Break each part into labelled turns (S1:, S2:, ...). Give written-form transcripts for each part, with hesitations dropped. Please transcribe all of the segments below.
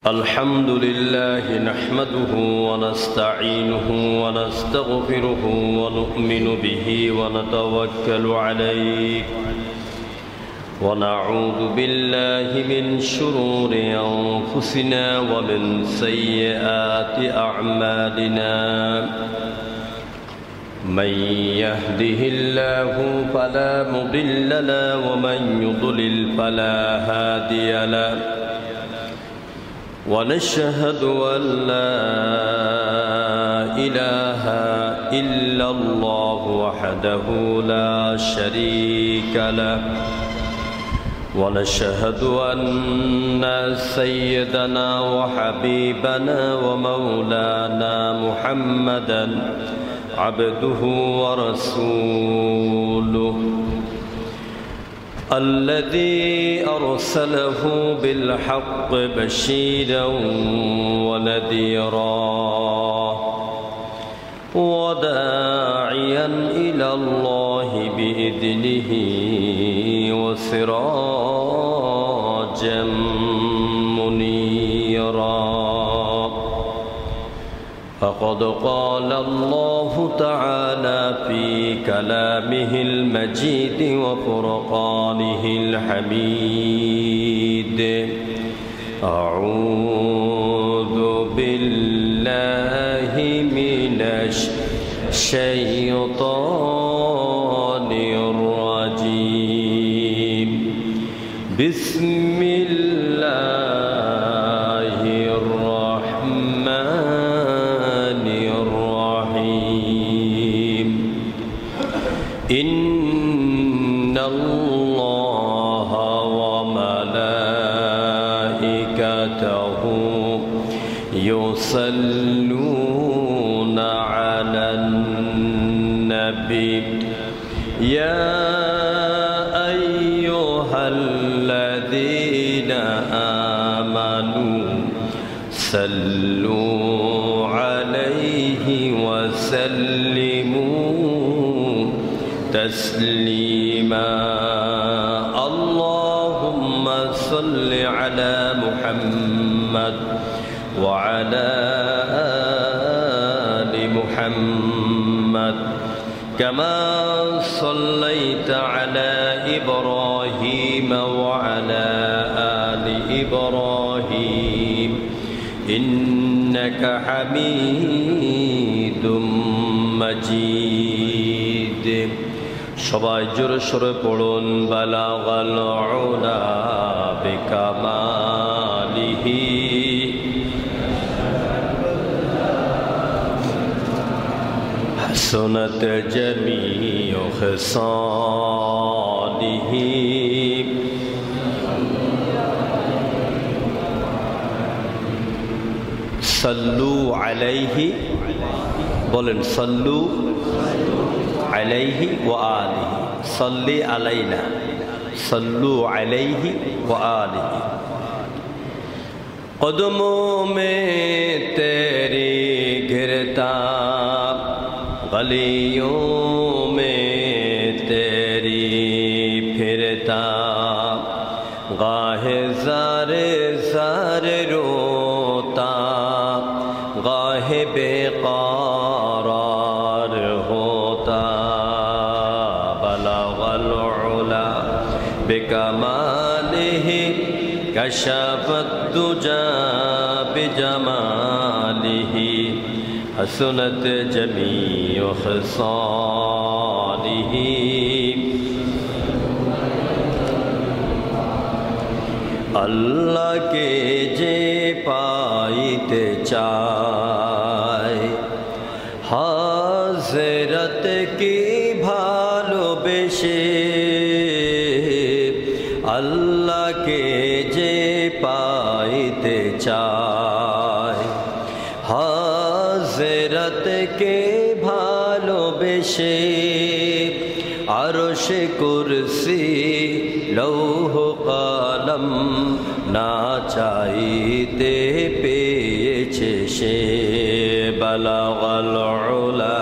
S1: الحمد لله نحمده ونستعينه ونستغفره ونؤمن به ونتوكل عليه ونعوذ بالله من شرور أنفسنا ومن سيئات أعمالنا من يهده الله فلا مضل له ومن يضلل فلا هادي له ونشهد أن لا إله إلا الله وحده لا شريك له ونشهد أن سيدنا وحبيبنا ومولانا محمدا عبده ورسوله الذي أرسله بالحق بشيرا ونذيرا وداعيا إلى الله بإذنه وسراجا منيرا فقد قال الله تعالى في كلامه المجيد وفرقانه الحميد أعوذ بالله من الشيطان الرجيم بسم الله الرحمن الرحيم إن الله وملائكته يصلون على النبي يا أيها الذين آمنوا صلوا عليه وسلموا تسليما اللهم صل على محمد وعلى آل محمد كما صليت على إبراهيم وعلى آل إبراهيم إنك حميد مجيد সবাই জোরে সোরে পড়ুন বালাগাল উলা বিকামালিহি হাসনাত জামিউ খিসালিহি সাল্লু আলাইহি বলেন সাল্লু আলাইহি ওয়া আলিহি সাল্লি আলাইনা সাল্লু আলাইহি ওয়া আলিহি কদমোं में तेरी गिरता गलियों में तेरी फिरता गाहे ज़ारे ज़ारे रोता गाहे बेक़रार होता बलगल उला बिकमालिहि कशफत दुजा बिजमालिहि हसनत जमीउ खिसालिहि अल्लाह के जे पाइते चाय हाज़रत की भालोबेशे अल्लाह के जे पाइते चाय हाज़रत के भालोबेशे अर्श कुर्सी लौह कलम ना चाइते पेचे से बलगल उला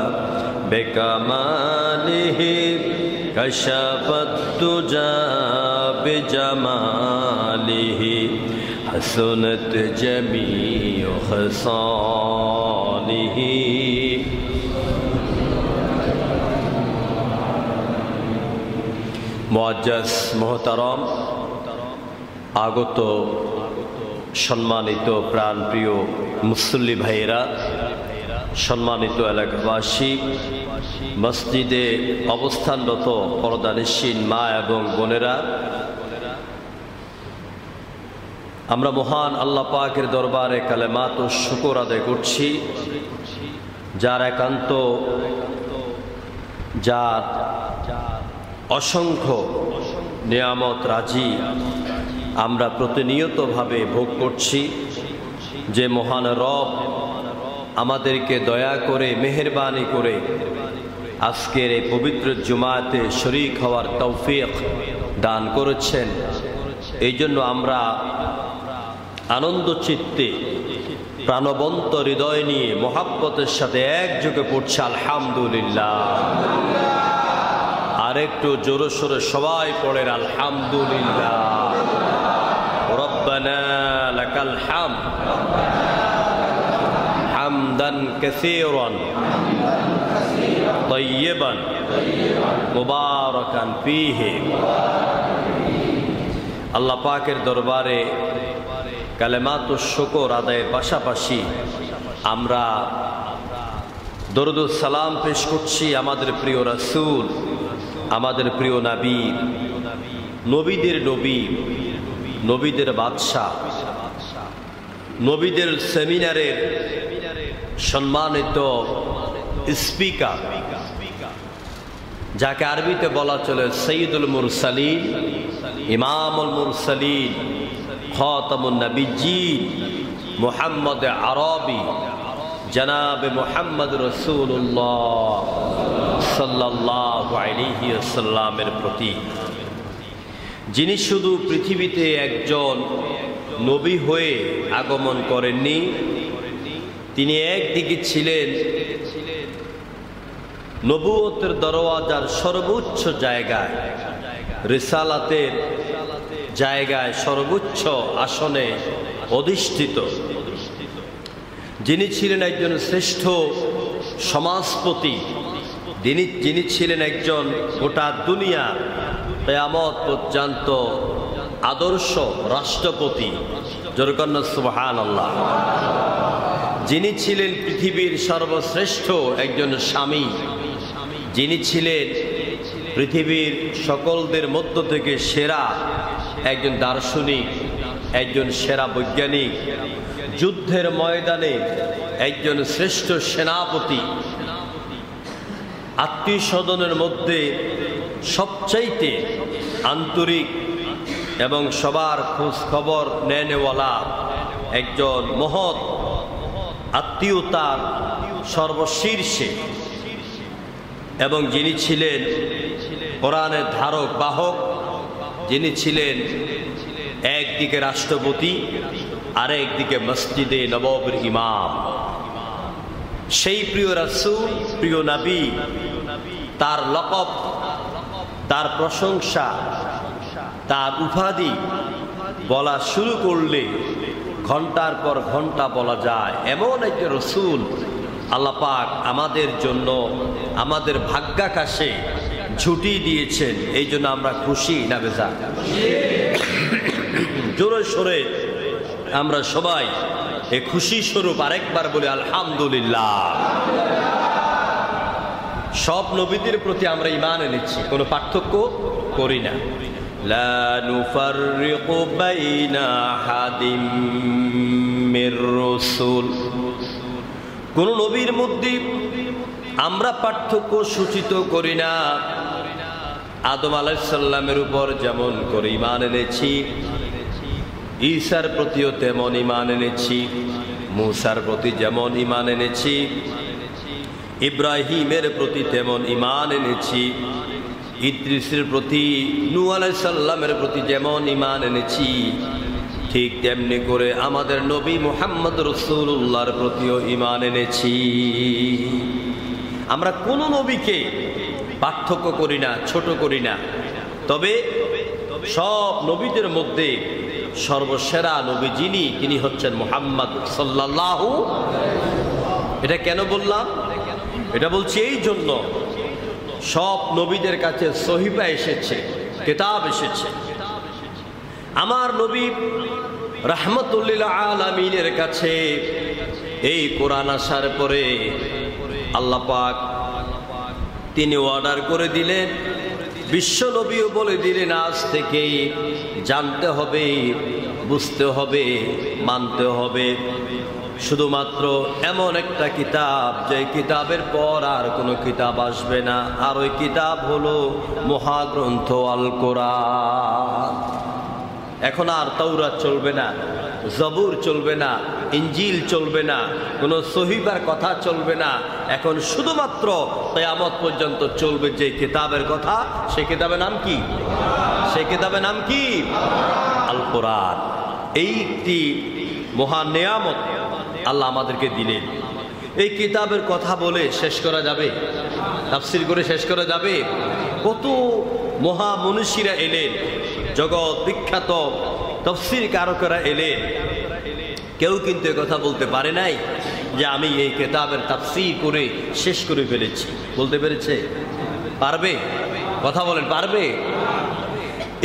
S1: बिकमालिहि कशफत दुजा बिजमालिहि حسنت جميع خصاله মুআজ্জাজ মুহতারাম, আগত সম্মানিত প্রাণপ্রিয় মুসল্লি ভাইয়েরা, সম্মানিত এলাকাবাসী, মসজিদে অবস্থানরত পর্দানিশীন মা এবং বোনেরা, আমরা মহান আল্লাহ পাকের দরবারে কালেমাত ও শুকর আদায় করছি, যার একান্ত, যার অসংখ্য নিয়ামত রাজি আমরা প্রতিনিয়তভাবে ভোগ করছি। যে মহান রব আমাদেরকে দয়া করে মেহেরবানি করে আজকের এই পবিত্র জুমাতে শরীক হওয়ার তৌফিক দান করেছেন, এই জন্য আমরা আনন্দ চিত্তে প্রাণবন্ত হৃদয় নিয়ে মহাব্বতের সাথে একযোগে পড়ছি আলহামদুলিল্লাহ। আরেকটু জোরে সোরে সবাই পড়েন আলহামদুলিল্লাহ। রব্বানা লাকাল হামদ হামদান কাসীরান তাইয়িবান মুবারাকান ফীহি। আল্লাহ পাকের দরবারে কালেমাত ও শুকর আদায়ের পাশাপাশি আমরা দরুদ ও সালাম পেশ করছি আমাদের প্রিয় রাসূল, আমাদের প্রিয় নবী, নবীদের নবী, নবীদের বাদশাহ, নবীদের সেমিনারের সম্মানিত স্পিকার, যাকে আরবিতে বলা চলে সৈয়দুল মুরসালিন, ইমামুল মুরসালিন, খাতামুন নবিয়্যিন, মুহাম্মদ আরবি জনাবে মুহাম্মদ রাসূলুল্লাহ সাল্লাল্লাহু আলাইহি ওয়াসাল্লামের প্রতি, যিনি শুধু পৃথিবীতে একজন নবী হয়ে আগমন করেননি, তিনি একদিকে ছিলেন নবুয়তের দরওয়াজার সর্বোচ্চ জায়গায়, রিসালাতের জায়গায় সর্বোচ্চ আসনে অধিষ্ঠিত, যিনি ছিলেন একজন শ্রেষ্ঠ সমাজপতি, যিনি ছিলেন একজন গোটা দুনিয়া কিয়ামত পর্যন্ত আদর্শ রাষ্ট্রপতি, জোরকন্না সুবহানাল্লাহ, যিনি ছিলেন পৃথিবীর সর্বশ্রেষ্ঠ একজন স্বামী, যিনি ছিলেন পৃথিবীর সকলদের মধ্য থেকে সেরা একজন দার্শনিক, একজন সেরা বৈজ্ঞানিক, যুদ্ধের ময়দানে একজন শ্রেষ্ঠ সেনাপতি, আত্মীয় স্বজনের মধ্যে সবচাইতে আন্তরিক এবং সবার খোঁজ খবর নেওয়ালা একজন মহৎ আত্মীয়তার সর্বশীর্ষে, এবং যিনি ছিলেন কোরআনের ধারক বাহক, যিনি ছিলেন একদিকে রাষ্ট্রপতি আর একদিকে মসজিদে নববীর ইমাম, সেই প্রিয় রাসূল, প্রিয় নবী, তার লকব, তার প্রশংসা, তার উপাধি বলা শুরু করলে ঘন্টার পর ঘন্টা বলা যায়। এমন একজন রাসূল আল্লাহ পাক আমাদের জন্য, আমাদের ভাগ্যাকাশে ঝুটি দিয়েছেন, এই জন্য আমরা খুশি না বেজার? জোরে সোরে আমরা সবাই এই খুশি স্বরূপ আরেকবার বলি আলহামদুলিল্লাহ। সব নবীদের প্রতি আমরা ঈমান এনেছি, কোনো পার্থক্য করি না। লা নুফাররিকু বাইনা আহাদিম মির রাসূল, কোন নবীর মধ্যে আমরা পার্থক্য সূচিত করি না। আদম আলাইহিস সালামের উপর যেমন করে ঈমান এনেছি, ঈসার প্রতিও তেমন ঈমান এনেছি, মূসার প্রতি যেমন ঈমান এনেছি, ইব্রাহিমের প্রতি তেমন ঈমান এনেছি, ইদ্রিসের প্রতি, নূহ আলাইহিস সালামের প্রতি যেমন ঈমান এনেছি, ঠিক তেমনি করে আমাদের নবী মুহাম্মদ রাসূলুল্লাহর প্রতিও ঈমান এনেছি। আমরা কোনো নবীকে পার্থক্য করি না, ছোট করি না। তবে সব নবীদের মধ্যে সর্বসেরা নবী যিনি, তিনি হচ্ছেন মুহাম্মদ সাল্লাল্লাহু। এটা কেন বললাম? এটা বলছি এই জন্য, সব নবীদের কাছে সহিফা এসেছে, কিতাব এসেছে। আমার নবী রাহমাতুল লিল আলামিনের কাছে এই কোরআন আসার পরে আল্লাহ পাক তিনি অর্ডার করে দিলেন, বিশ্ব নবীও বলে দিলেন, আজ থেকে জানতে হবে, বুঝতে হবে, মানতে হবে শুধুমাত্র এমন একটা কিতাব যে কিতাবের পর আর কোনো কিতাব আসবে না, আর ওই কিতাব হলো মহাগ্রন্থ আল কোরআন। এখন আর তাওরাত চলবে না, জবুর চলবে না, ইঞ্জিল চলবে না, কোনো সহিফার কথা চলবে না। এখন শুধুমাত্র কিয়ামত পর্যন্ত চলবে যে কিতাবের কথা, সেই কিতাবের নাম কি? সেই কিতাবের নাম কি? আল কোরআন। এইটি মহান নিয়ামত আল্লাহ আমাদেরকে দিলেন। এই কিতাবের কথা বলে শেষ করা যাবে? তাফসীর করে শেষ করা যাবে? কত মহামনীষীরা এলেন, জগৎ বিখ্যাত তাফসীর কারকেরা এলেন, কেউ কিন্তু কথা বলতে পারে নাই যে আমি এই কিতাবের তাফসীর করে শেষ করে ফেলেছি। বলতে পেরেছে? পারবে? কথা বলেন, পারবে?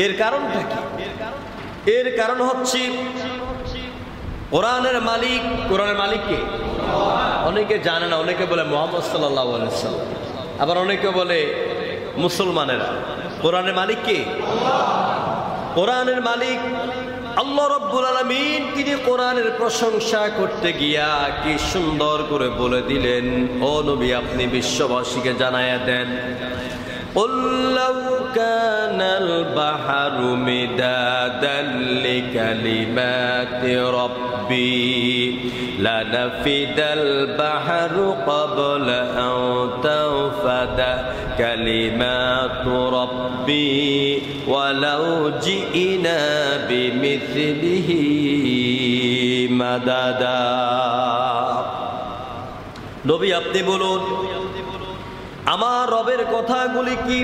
S1: এর কারণটা কি? এর কারণ হচ্ছে কোরআনের মালিক। কোরআনের মালিক কে? অনেকে জানে না, অনেকে বলে মুহাম্মদ সাল্লাল্লাহু আলাইহি ওয়াসাল্লাম, আবার অনেকে বলে মুসলমানেরা। কোরআনের মালিক কে? কোরআনের মালিক আল্লাহ রাব্বুল আলামিন। তিনি কোরআনের প্রশংসা করতে গিয়া কি সুন্দর করে বলে দিলেন, ও নবী আপনি বিশ্ববাসীকে জানায়া দেন, قُلْ لَوْ كَانَ الْبَحْرُ مِدَادًا لِكَلِمَاتِ رَبِّي لَنَفِدَ الْبَحْرُ قَبْلَ أَنْ تَنْفَدَ كَلِمَاتُ رَبِّي وَلَوْ جِئْنَا بِمِثْلِهِ مَدَدًا। নবী আপনি বলুন, আমার রবের কথাগুলি কি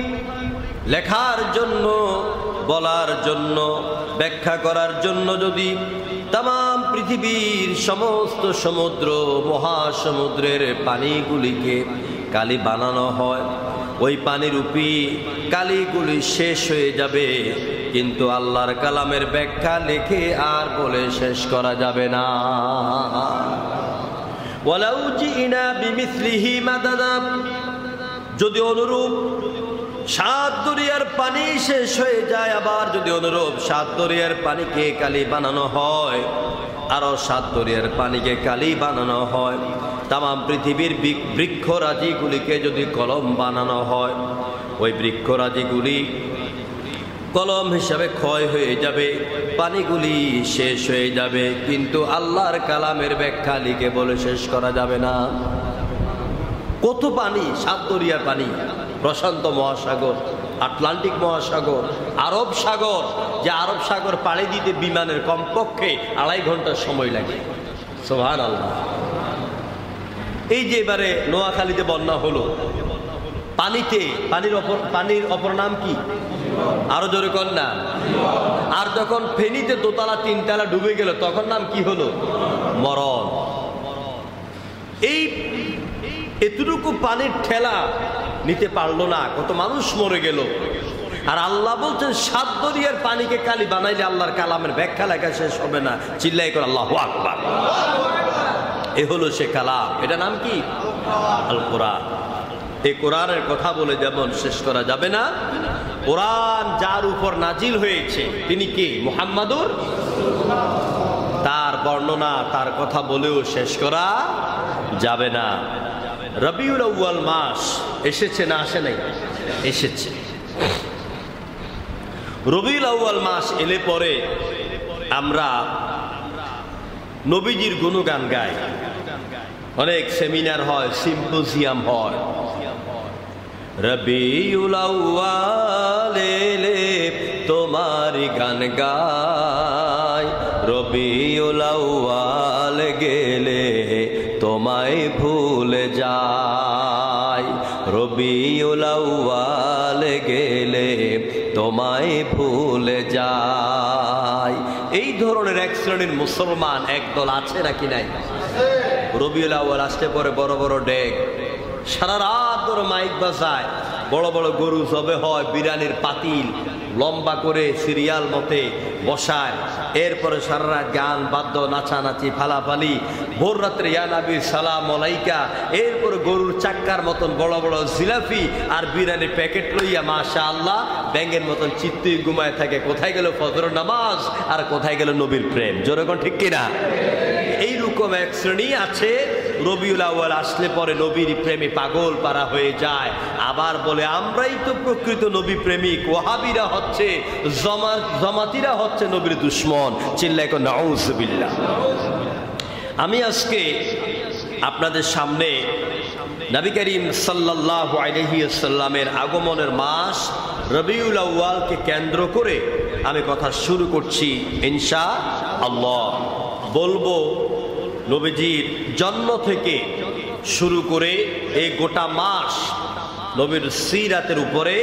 S1: লেখার জন্য, বলার জন্য, ব্যাখ্যা করার জন্য যদি তাম পৃথিবীর সমস্ত সমুদ্র মহাসমুদ্রের পানিগুলিকে কালি বানানো হয়, ওই পানির উপি কালিগুলি শেষ হয়ে যাবে, কিন্তু আল্লাহর কালামের ব্যাখ্যা লিখে আর বলে শেষ করা যাবে না। ওয়ালাউ জিনা বিমিসলিহি মাদাদা, যদি অনুরূপ 7 দরিয়ার পানি শেষ হয়ে যায়, আবার যদি অনুরূপ 7 দরিয়ার পানিকে কালি বানানো হয়, আরো 7 দরিয়ার পানিকে কালি বানানো হয়, তাম পৃথিবীর বৃক্ষরাজিগুলিকে যদি কলম বানানো হয়, ওই বৃক্ষরাজিগুলি কলম হিসাবে ক্ষয় হয়ে যাবে, পানিগুলি শেষ হয়ে যাবে, কিন্তু আল্লাহর কালামের ব্যাখ্যা লিখে বলে শেষ করা যাবে না। কত পানি! 7 দরিয়ার পানি, প্রশান্ত মহাসাগর, আটলান্টিক মহাসাগর, আরব সাগর, যে আরব সাগর পাড়ি দিতে বিমানের কমপক্ষে 2.5 ঘন্টা সময় লাগে। সুবহানাল্লাহ। এই যে এবারে নোয়াখালীতে বন্যা হলো, পানির অপর নাম কি? আরো জোরে কর না। আর যখন ফেনীতে 2 তলা 3 তলা ডুবে গেল, তখন নাম কি হলো? মরণ। এই এতটুকু পানির ঠেলা নিতে পারলো না, কত মানুষ মরে গেল। আর আল্লাহ বলছেন 7 দরিয়ার পানিকে কালি বানাইলে আল্লাহর কালামের ব্যাখ্যা লেখা শেষ হবে না। চিল্লাই করে আল্লাহু আকবার। এ হলো সে কালাম। এটা নাম কি? আল কোরআন। এই কোরআনের কথা বলে যেমন শেষ করা যাবে না, কোরআন যার উপর নাজিল হয়েছে তিনি কে? মুহাম্মাদুর। তার বর্ণনা, তার কথা বলেও শেষ করা যাবে না। রবিউল আউয়াল মাস এসেছে না আসে নাই? এসেছে। রবিউল আউয়াল মাস এলে পরে আমরা নবীজির গুণগান গাই, অনেক সেমিনার হয়, সিম্পোজিয়াম হয়। রবিউল আউয়াল এলে তোমার গান গাই, রবিউল আউয়াল গেলে তোমায় ভুলে যাই, রবিউল আউয়াল গেলে তোমায় ভুলে যাই। এই ধরনের এক শ্রেণীর মুসলমান একদল আছে নাকি নাই? রবিউল আউয়াল আসতে পরে বড় বড় ডেক, সারা রাত ধরে মাইক বাজায়, বড় বড় গরু জবে হয়, বিরিয়ানির পাতিল লম্বা করে সিরিয়াল মতে বসায়, এরপরে সারা রাত গান বাদ্য নাচানাচি ফালাফালি, ভোর রাত্রে ইয়া নবী সালাম আলাইকা, এরপরে গরুর চাক্কার মতন বড় বড় জিলাপি আর বিরিয়ানির প্যাকেট লইয়া মাশাআল্লাহ ব্যাঙের মতন চিত্তুই ঘুমায় থাকে। কোথায় গেল ফজর নামাজ আর কোথায় গেল নবীর প্রেম? জোরে কোন ঠিক কিনা? এইরকম এক শ্রেণী আছে রবিউল আউয়াল আসলে পরে নবীর প্রেমে পাগল পারা হয়ে যায়, আবার বলে আমরাই তো প্রকৃত নবী প্রেমিক। ওয়াহাবিরা হচ্ছে জামাতিরা হচ্ছে নবীর দুশমন। চিল্লায় কো নাউযুবিল্লাহ। আমি আজকে আপনাদের সামনে নবী করিম সাল্লাল্লাহু আলাইহি ওয়াসাল্লামের আগমনের মাস রবিউল আউয়ালকে কেন্দ্র করে আমি কথা শুরু করছি ইনশাআল্লাহ। বলবো নবীজির জন্ম থেকে শুরু করে এই গোটা মাস নবীর সিরাতের উপরে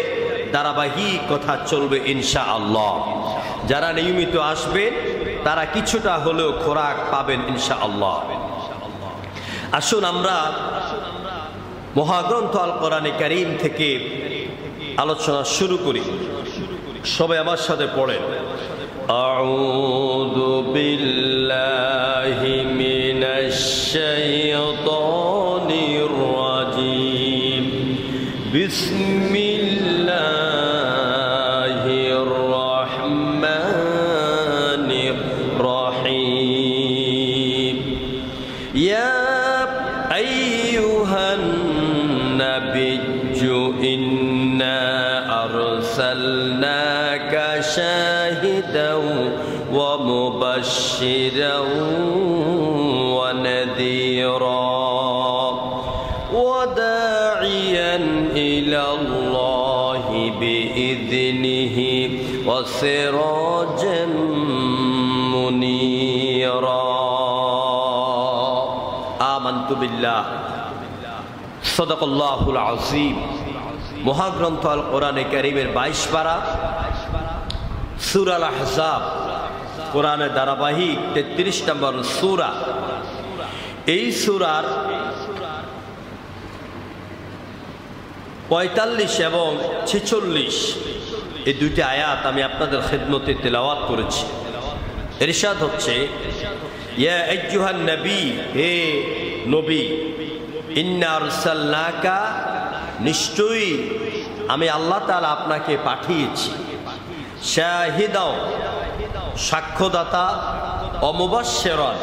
S1: ধারাবাহিক কথা চলবে ইনশাআল্লাহ। যারা নিয়মিত আসবেন তারা কিছুটা হলেও খোরাক পাবেন ইনশাআল্লাহ। আসুন আমরা মহাগ্রন্থ আল কোরআনে কারীম থেকে আলোচনা শুরু করি। সবাই আমার সাথে পড়েন, আউযু বিল্লাহি মিনাশ শাইতানির রাজিম, বিসমিল্লাহির রহমানির রহিম। ইয়া আইয়ুহান নাবিয়্যু ইন্না আরসালনাকা শাহিদাও ওয়া মুবাশশিরাও ওয়া নাযীরা ওয়া দাঈয়ান ইলাল্লাহি বিইذনিহি ওয়া সিরাজাম মুনীরা। আমানতু বিল্লাহ, সাদাকাল্লাহুল আযীম। মহাগ্রন্থ আল কোরআনে কারীমের 22 পারা, সূরা আল আহজাব, কোরআনের ধারাবাহিক 33 নম্বর সূরা। এই সূরার 45 এবং 46 এই দুইটি আয়াত আমি আপনাদের খিদমতে তেলাওয়াত করেছি। ইরশাদ হচ্ছে, ইয়া আইয়ুহান নবী, হে নবী, ইন্না আরসালনাকা, নিশ্চয়ই আমি আল্লাহ তাআলা আপনাকে পাঠিয়েছি, শাহিদাও, সাক্ষ্যদাতা, অমুবাশশিরান,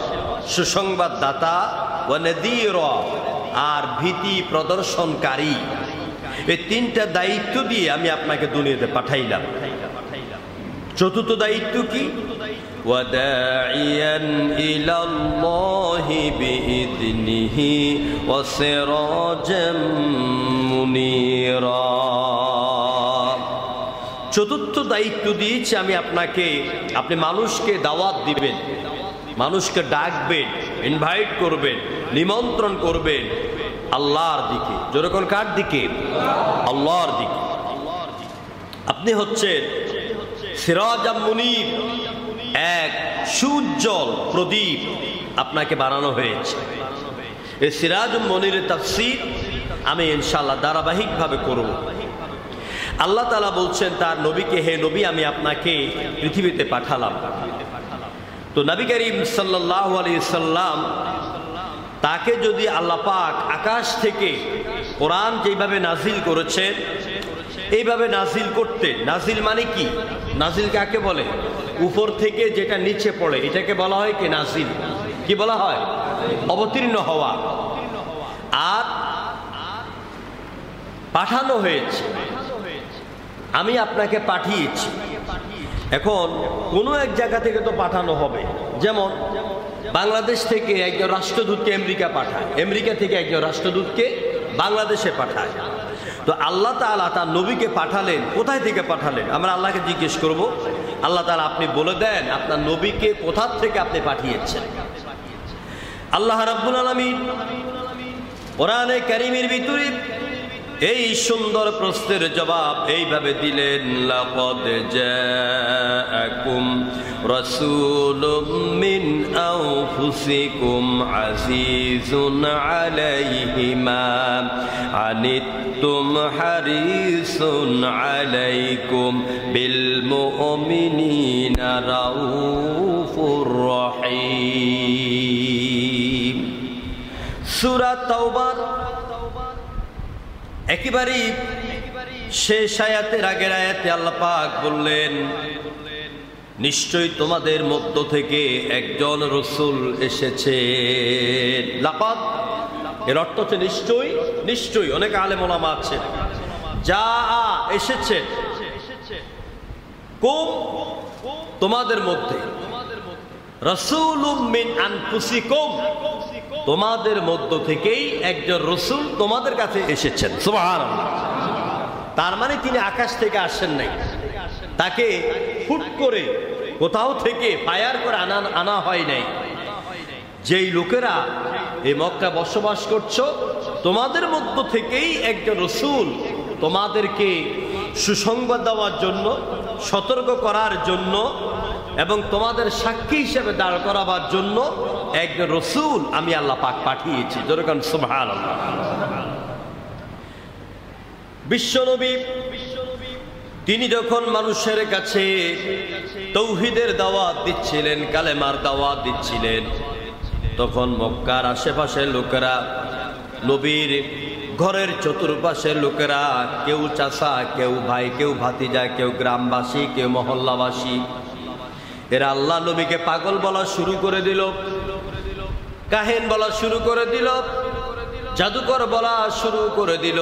S1: সুসংবাদদাতা, ওয়া নাযীরা, আর ভীতি প্রদর্শনকারী। এই তিনটা দায়িত্ব দিয়ে আমি আপনাকে দুনিয়াতে পাঠাইলাম। চতুর্থ দায়িত্ব কি? ওয়া দাঈয়ান ইলাল্লাহি বিইذনিহি ওয়া সিরাজাম মুনীরা। চতুর্থ দায়িত্ব দিয়েছি আমি আপনাকে, আপনি মানুষকে দাওয়াত দিবেন, মানুষকে ডাকবেন, ইনভাইট করবেন, নিমন্ত্রণ করবেন আল্লাহর দিকে। যেরকম কার দিকে? আল্লাহর দিকে। আপনি হচ্ছেন সিরাজাম মুনীর, এক সুউজ্জ্বল প্রদীপ আপনাকে বানানো হয়েছে। এই সিরাজুম মুনীরের তাফসীর আমি ইনশাআল্লাহ ধারাবাহিকভাবে করব। আল্লাহ তাআলা বলছেন তার নবীকে, হে নবী, আমি আপনাকে পৃথিবীতে পাঠালাম। তো নবী করিম সাল্লাল্লাহু আলাইহি সাল্লাম, তাকে যদি আল্লাহ পাক আকাশ থেকে কোরআন যেভাবে নাজিল করেছেন এইভাবে নাজিল করতে, নাজিল মানে কি? নাজিল কাকে বলে? উপর থেকে যেটা নিচে পড়ে এটাকে বলা হয় কি? নাজিল। কি বলা হয়? অবতীর্ণ হওয়া। আর পাঠানো হয়েছে, আমি আপনাকে পাঠিয়েছি। এখন কোনো এক জায়গা থেকে তো পাঠানো হবে। যেমন বাংলাদেশ থেকে একজন রাষ্ট্রদূতকে আমেরিকা পাঠায়, আমেরিকা থেকে একজন রাষ্ট্রদূতকে বাংলাদেশে পাঠায়। তো আল্লাহ তাআলা তার নবীকে পাঠালেন, কোথায় থেকে পাঠালেন? আমরা আল্লাহকে জিজ্ঞেস করব, আল্লাহ তাআলা আপনি বলে দেন আপনার নবীকে কোথা থেকে আপনি পাঠিয়েছেন। আল্লাহ রাব্বুল আলামিন কোরআনে কারীমের ভিতরে এই সুন্দর প্রশ্নের জবাব এইভাবে দিলেন, লাকাদ জাআকুম রাসূলুম মিন আনফুসিকুম আজিজুন আলাইহি মা আনিতুম হারিসুন আলাইকুম বিল মুমিনিনা রাউফুর রহিম। সূরা তাওবা একেবারেই শেষ আয়াতের আগের আয়াতে আল্লাহ পাক বললেন, নিশ্চয়ই তোমাদের মধ্য থেকে একজন রাসূল এসেছে। লাকাদ এর অর্থ হচ্ছে নিশ্চয়ই। নিশ্চয়ই অনেক আলেম ওলামা আছে, যা এসেছে, কুম তোমাদের মধ্যে, রাসূলুম মিন আনফুসিকুম তোমাদের মধ্য থেকেই একজন রাসূল তোমাদের কাছে এসেছেন। সুবহানাল্লাহ। তার মানে তিনি আকাশ থেকে আসেন নাই, তাকে হুট করে কোথাও থেকে ফায়ার করে আনা হয় নাই। যেই লোকেরা এই মক্কা বসবাস করছো, তোমাদের মধ্য থেকেই একজন রাসূল তোমাদেরকে সুসংবাদ দেওয়ার জন্য, সতর্ক করার জন্য এবং তোমাদের সাক্ষী হিসেবে দাঁড় করাবার জন্য একজন রাসূল আমি আল্লাহ পাক পাঠিয়েছি। যেরকম সুবহানাল্লাহ। বিশ্বনবী তিনি যখন মানুষের কাছে তাওহীদের দাওয়াত দিচ্ছিলেন, কালেমার দাওয়াত দিচ্ছিলেন, তখন মক্কার আশেপাশের লোকেরা, নবীর ঘরের চতুর্পাশের লোকেরা, কেউ চাচা, কেউ ভাই, কেউ ভাতিজা, কেউ গ্রামবাসী, কেউ মহল্লাবাসী, এরা আল্লাহ নবীকে পাগল বলা শুরু করে দিল, কাহিন বলা শুরু করে দিল, জাদুকর বলা শুরু করে দিল,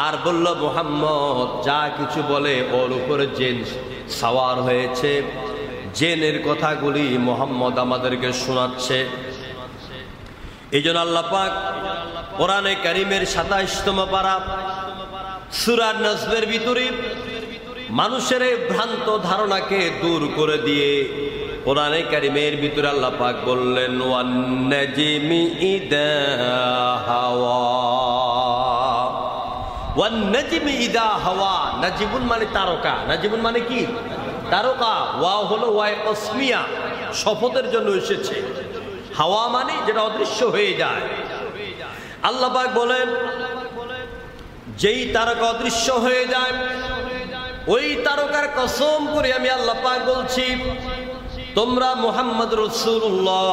S1: আর বলল মুহাম্মদ যা কিছু বলে ওর উপরে জিন সাওয়ার হয়েছে, জিনের কথাগুলি মুহাম্মদ আমাদেরকে শোনাচ্ছে। এই জন্য আল্লাহ পাক কোরআনে কারীমের ২৭তম পারা সূরা নাজমের ভিতরে মানুষের ভ্রান্ত ধারণাকে দূর করে দিয়ে কোরআনে কারীমের ভিতরে আল্লাহ পাক বললেন, ওয়ান নাজমি ইদা হাওয়া, ওয়ান নাজমি ইদা হাওয়া। নাজিবুন মানে তারকা, নাজিবুন মানে কি? তারকা। ওয়া হলো ওয়ায়ে কসমিয়া, শপথের জন্য এসেছে। হাওয়া মানে যেটা অদৃশ্য হয়ে যায়। আল্লাহ পাক বলেন, যেই তারকা অদৃশ্য হয়ে যায়, ওই তারকার কসম করে আমি আল্লাহ পাক বলছি, তোমরা মুহাম্মদ রাসূলুল্লাহ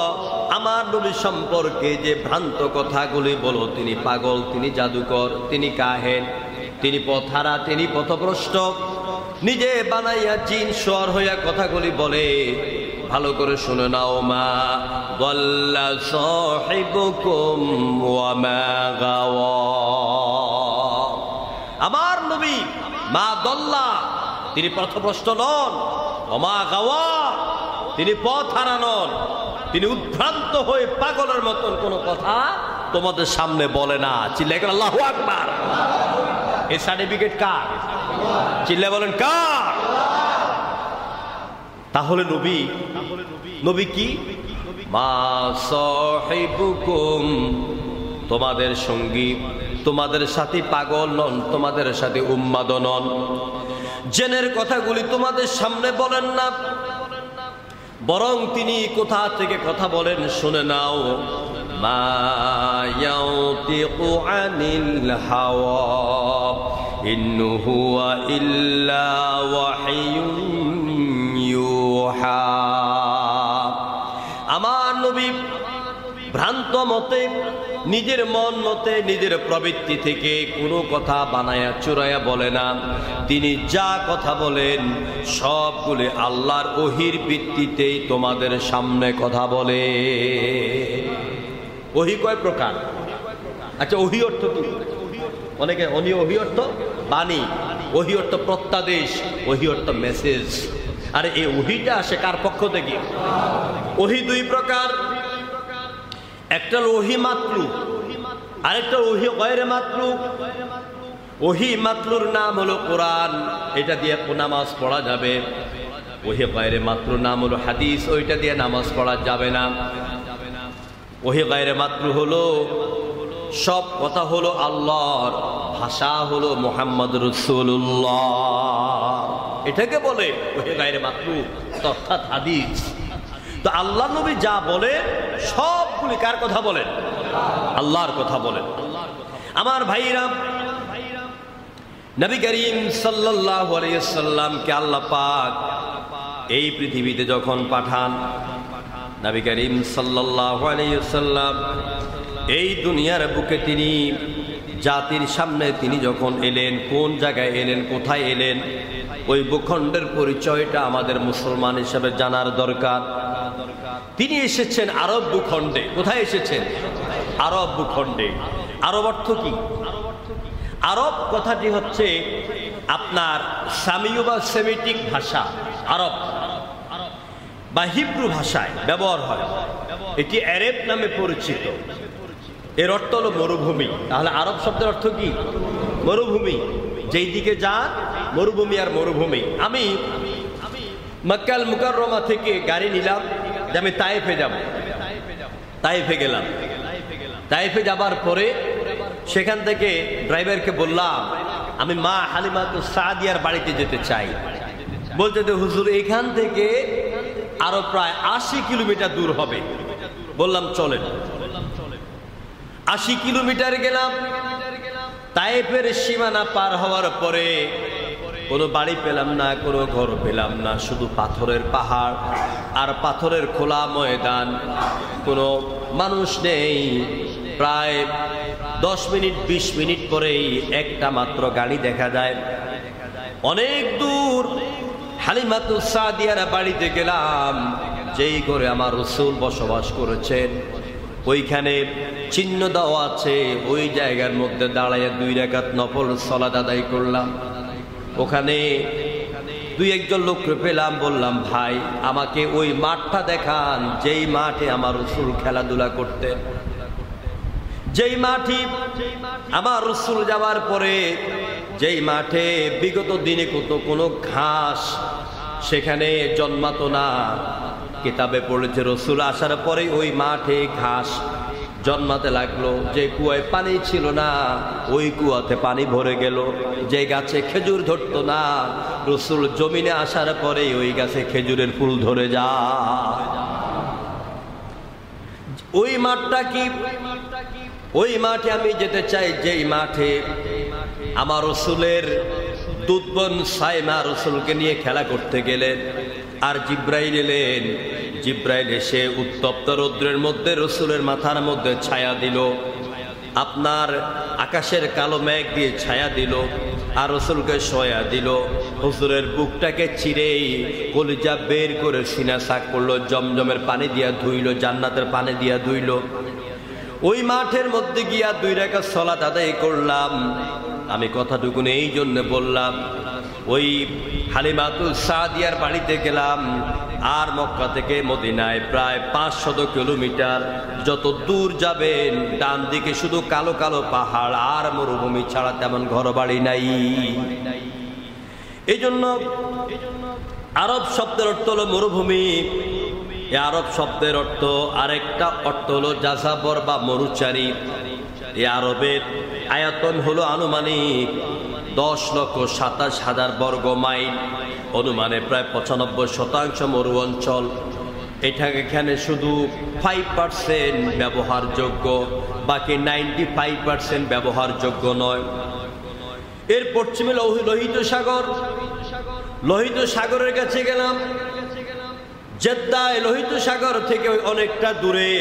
S1: আমার নবী সম্পর্কে যে ভ্রান্ত কথাগুলি বলো, তিনি পাগল, তিনি জাদুকর, তিনি কাহেন, তিনি পথহারা, তিনি পথভ্রষ্ট, নিজে বানাইয়া জিন শোয়ার হইয়া কথাগুলি বলে, ভালো করে শুনে নাও। মা দাল্লা সাহিবুকুম ওয়া মা গাওয়া। আমার নবী মা দল্লা, তিনি পথভ্রষ্ট নন, ওমা গাওয়া, তিনি পথ হারা নন, তিনি উদ্ভ্রান্ত হয়ে পাগলের মতন কোন কথা তোমাদের সামনে বলে না। চিল্লায় বলেন আল্লাহু আকবার। এই সার্টিফিকেট কার? চিল্লায় বলেন কার? তাহলে নবী, নবী কি? মা সাহিবুকুম, তোমাদের সঙ্গী, তোমাদের সাথে পাগল নন, তোমাদের সাথে উম্মাদ নন, জেনের কথাগুলি তোমাদের সামনে বলেন না, বরং তিনি কোথা থেকে কথা বলেন শুনে নাও। মা ইয়াতিকু আনিল হাওয়া ইন হুয়া ইল্লা ওয়াহিয়ুন ইউহা। আমার নবী ভ্রান্ত মতে, নিজের মন মতে, নিজের প্রবৃত্তি থেকে কোনো কথা বানায়া চুরাইয়া বলে না। তিনি যা কথা বলেন সবগুলি আল্লাহর ওহির ভিত্তিতেই তোমাদের সামনে কথা বলে। ওহি কয় প্রকার? আচ্ছা, ওহি অর্থ কি? অনেকে ওহি অর্থ বাণী, ওহি অর্থ প্রত্যাদেশ, ওহি অর্থ মেসেজ। আর এই ওহিটা আসে কার পক্ষ থেকে? ওহি দুই প্রকার, একটা ওহি মাতলু, আরেকটা ওহি গায়রে মাতলু। ওহি মাতলুর নাম হলো কোরআন, এটা দিয়ে নামাজ পড়া যাবে। ওহি গায়রে মাতলুর নাম হলো হাদিস, ওইটা দিয়ে নামাজ পড়া যাবে না। ওহি গায়রে মাতলু হলো সব কথা হলো আল্লাহর, ভাষা হলো মুহাম্মদ রাসূলুল্লাহ। এটাকে বলে গায়রে মাতলুব অর্থাৎ হাদিস। তো আল্লাহ নবী যা বলে সবগুলি কার কথা বলেন? আল্লাহর কথা বলেন। আমার ভাইরা, নবী করিম সাল্লাল্লাহু আলাইহি ওয়াসাল্লামকে আল্লাহ পাক এই পৃথিবীতে যখন পাঠান, নবী করিম সাল্লাল্লাহু আলাইহি ওয়াসাল্লাম এই দুনিয়ার বুকে তিনি জাতির সামনে তিনি যখন এলেন, কোন জায়গায় এলেন, কোথায় এলেন, ওই ভূখণ্ডের পরিচয়টা আমাদের মুসলমান হিসেবে জানার দরকার। তিনি এসেছেন আরব ভূখণ্ডে। কোথায় এসেছেন? আরব ভূখণ্ডে। আরব অর্থ কি? আরব কথাটি হচ্ছে আপনার সামীয় বা সেমিটিক ভাষা, আরব বা হিব্রু ভাষায় ব্যবহার হয়। এটি আরব নামে পরিচিত। এর অর্থ হলো মরুভূমি। তাহলে আরব শব্দের অর্থ কি? মরুভূমি। যেই দিকে যান মরুভূমি আর মরুভূমি। আমি মক্কাল মুকাররমা থেকে গাড়ি নিলাম যে আমি তায়েফে যাব। তায়েফে গেলাম। তায়েফে যাবার পরে সেখান থেকে ড্রাইভারকে বললাম আমি মা হালিমাতুস সাদিয়ার বাড়িতে যেতে চাই। বলতে যে হুজুর এখান থেকে আরো প্রায় 80 কিলোমিটার দূর হবে। বললাম চলেন। 80 কিলোমিটার গেলাম। তায়েফের সীমানা পার হওয়ার পরে কোনো বাড়ি পেলাম না, কোনো ঘর পেলাম না, শুধু পাথরের পাহাড় আর পাথরের খোলা ময়দান, কোনো মানুষ নেই। প্রায় 10 মিনিট 20 মিনিট পরেই একটা মাত্র গাড়ি দেখা যায়। অনেক দূর হালিমাতুস সাদিয়ার বাড়িতে গেলাম। যেই করে আমার রাসূল বসবাস করেছেন ওইখানে চিহ্ন দেওয়া আছে। ওই জায়গার মধ্যে দাঁড়ায় 2 রাকাত নফল সালাত আদায় করলাম। ওখানে 2-1 লোককে পেলাম। বললাম ভাই আমাকে ওই মাঠটা দেখান যেই মাঠে আমার রাসূল খেলাধুলা করতেন। যেই মাঠে আমার রাসূল যাওয়ার পরে যেই মাঠে বিগত দিনে কোনো ঘাস সেখানে জন্মাতো না। কিতাবে পড়েছে রাসূল আসার পরে ওই মাঠে ঘাস জন্মাতে লাগলো। যে কুয়ায় পানি ছিল না ওই কুয়াতে পানি ভরে গেল। যে গাছে খেজুর ধরতো না রাসূল জমিনে আসার পরে ওই গাছে খেজুরের ফুল ধরে যায়। ওই মাঠটা কি? ওই মাঠে আমি যেতে চাই যেই মাঠে আমার রাসূলের দুধবন সাইমা রাসূলকে নিয়ে খেলা করতে গেলেন আর জিব্রাইল এলেন। জিব্রাইল এসে উত্তপ্ত রৌদ্রের মধ্যে রাসূলের মাথার মধ্যে ছায়া দিল। আপনার আকাশের কালো মেঘ দিয়ে ছায়া দিল আর রাসূলকে শোয়া দিল। হুজুরের বুকটাকে চিরেই কলিজা বের করে সিনা সাক করলো, জমজমের পানি দিয়া ধুইল, জান্নাতের পানি দিয়া ধুইল। ওই মাঠের মধ্যে গিয়া 2 রাকাত সালাত আদায় করলাম। আমি কথাটুকু এই জন্য বললাম ওই হালিমাতুস সাদিয়ার বাড়িতে গেলাম আর মক্কা থেকে মদিনায় প্রায় 500 কিলোমিটার। যত দূর যাবেন ডান দিকে শুধু কালো কালো পাহাড় আর মরুভূমি ছাড়া তেমন ঘর বাড়ি নাই। এই জন্য আরব শব্দের অর্থ হলো মরুভূমি। এই আরব শব্দের অর্থ আরেকটা অর্থ হলো যাযাবর বা মরুচারী। এই আরবের আয়তন হলো আনুমানিক 10,27,000 বর্গ মাইল, অনুমানে প্রায় 95% মরু অঞ্চল। এখানে শুধু 5% ব্যবহারযোগ্য, বাকি 95% ব্যবহারযোগ্য নয়। এর পশ্চিমে লোহিত সাগর। লোহিত সাগরের কাছে গেলাম। জেদ্দায় লোহিত সাগর থেকে অনেকটা দূরে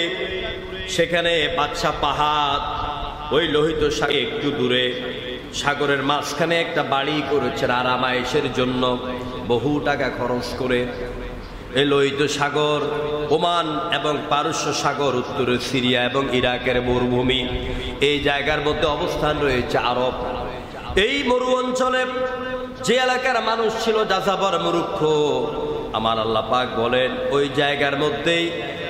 S1: সেখানে বাদশা পাহাড়। ওই লোহিত সাগর একটু দূরে সাগরের মাঝখানে একটা বাড়ি করেছেন আরামায়েশের জন্য বহু টাকা খরচ করে। এই লোহিত সাগর, ওমান এবং পারস্য সাগর, উত্তরে সিরিয়া এবং ইরাকের মরুভূমি, এই জায়গার মধ্যে অবস্থান রয়েছে আরব। এই মরু অঞ্চলে যে এলাকার মানুষ ছিল যাযাবর মূর্খ, আমার আল্লাহ পাক বলেন ওই জায়গার মধ্যেই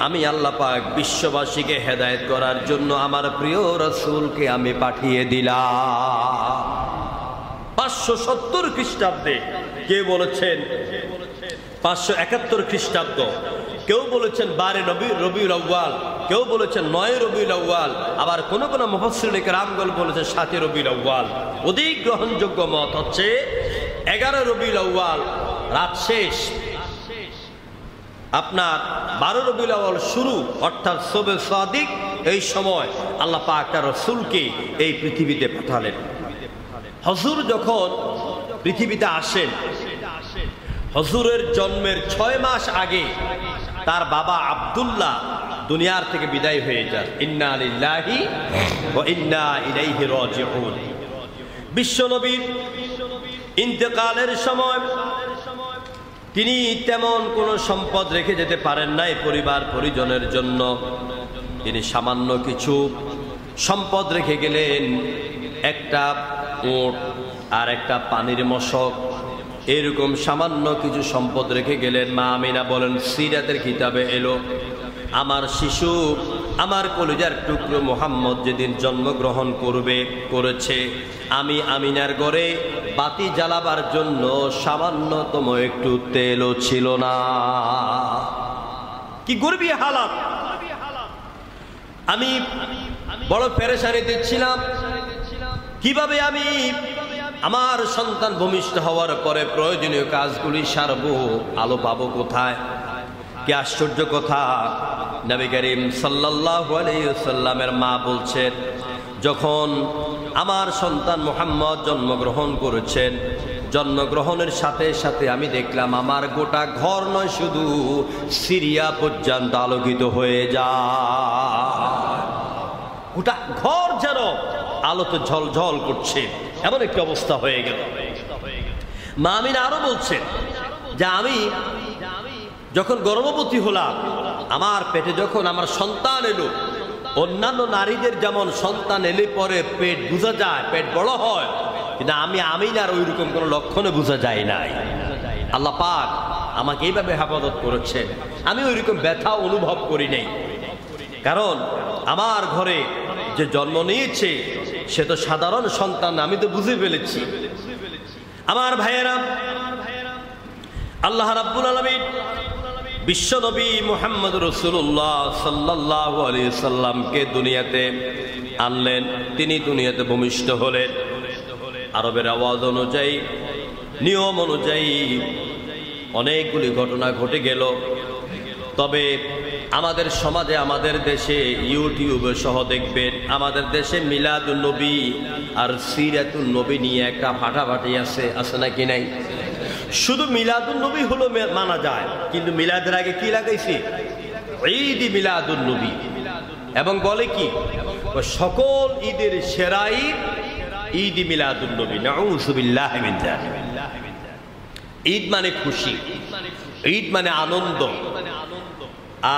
S1: আমি আল্লাহ পাক বিশ্ববাসীকে হেদায়েত করার জন্য আমার প্রিয় রাসূলকে আমি পাঠিয়ে দিলাম। 570 খ্রিস্টাব্দে, কেউ বলেছেন 571 খ্রিস্টাব্দ, কেউ বলেছেন 12 রবিউল আউয়াল, কেউ বলেছেন 9 রবিউল আউয়াল, আবার কোন কোন মুফাসসিরিন কেরামগণ বলেছেন 7 রবিউল আউয়াল। অধিক গ্রহণযোগ্য মত হচ্ছে 11 রবিউল আউয়াল রাত শেষ, আপনার 12 রবিউল আউয়াল শুরু, অর্থাৎ শবে সাদিক। এই সময় আল্লাহ পাক তার রাসূলকে এই পৃথিবীতে পাঠালেন। হুজুর যখন পৃথিবীতে আসেন, হুজুরের জন্মের 6 মাস আগে তার বাবা আব্দুল্লাহ দুনিয়ার থেকে বিদায় হয়ে যান। ইন্না লিল্লাহি ওয়া ইন্না ইলাইহি রাজিউন। বিশ্বনবীর ইন্তেকালের সময় তিনি তেমন কোনো সম্পদ রেখে যেতে পারেন নাই পরিবার পরিজনের জন্য। তিনি সামান্য কিছু সম্পদ রেখে গেলেন, একটা উট আর একটা পানির মশক, এরকম সামান্য কিছু সম্পদ রেখে গেলেন। মা আমিনা বলেন, সিরাতের কিতাবে এলো, আমার শিশু, আমার কলিজার টুকরো মুহাম্মদ যেদিন জন্মগ্রহণ করেছে, আমি আমিনার ঘরে বাতি জ্বালাবার জন্য সামান্যতম একটু তেলও ছিল না। কি গর্বী হালাত! আমি বড় পেরেশানিতে ছিলাম, কিভাবে আমি আমার সন্তান ভূমিষ্ঠ হওয়ার পরে প্রয়োজনীয় কাজগুলি সারবো, আলো পাবো কোথায়? কি আশ্চর্য কথা! নবী করিম সাল্লাল্লাহু আলাইহি ওয়াসাল্লামের মা বলছেন, যখন আমার সন্তান মুহাম্মদ জন্মগ্রহণ করেছেন, জন্মগ্রহণের সাথে সাথে আমি দেখলাম আমার গোটা ঘর নয়, শুধু সিরিয়া পর্যন্ত আলোকিত হয়ে যায়। গোটা ঘর যেন আলোতে ঝলঝল করছে, এমন একটি অবস্থা হয়ে গেল। মা আমিনা আরো বলছেন যে আমি যখন গর্ভবতী হলাম, আমার পেটে যখন আমার সন্তান এলো, অন্যান্য নারীদের যেমন সন্তান এলে পরে পেট বোঝা যায়, পেট বড় হয়, কিন্তু আমি আমিনার ওই রকম কোনো লক্ষণে বোঝা যায় নাই। আল্লাহ পাক আমাকে এইভাবে হেফাজত করেছেন, আমি ওই রকম ব্যথা অনুভব করি নাই। কারণ আমার ঘরে যে জন্ম নিয়েছে সে তো সাধারণ সন্তান, আমি তো বুঝে ফেলেছি। আমার ভাইয়েরা, আল্লাহ রাব্বুল আলামিন বিশ্বনবী মুহাম্মদ রাসূলুল্লাহ সাল্লাল্লাহু আলাইহি সাল্লামকে দুনিয়াতে আনলেন। তিনি দুনিয়াতে ভূমিষ্ঠ হলেন। আরবের আওয়াজ অনুযায়ী, নিয়ম অনুযায়ী অনেকগুলি ঘটনা ঘটে গেল। তবে আমাদের সমাজে, আমাদের দেশে ইউটিউবে সহ দেখবেন, আমাদের দেশে মিলাদুন নবী আর সিরাতুন নবী নিয়ে একটা ফাটাফাটি আছে নাকি নাই? শুধু মিলাদুন নবী হলো মানা যায়, কিন্তু মিলাদের আগে কি লাগাইছে? ঈদ মিলাদুন নবী। এবং বলে কি, সকল ঈদের সেরা ঈদ ঈদ মিলাদুন নবী। নাউযুবিল্লাহি মিন যালিক। ঈদ মানে খুশি, ঈদ মানে আনন্দ।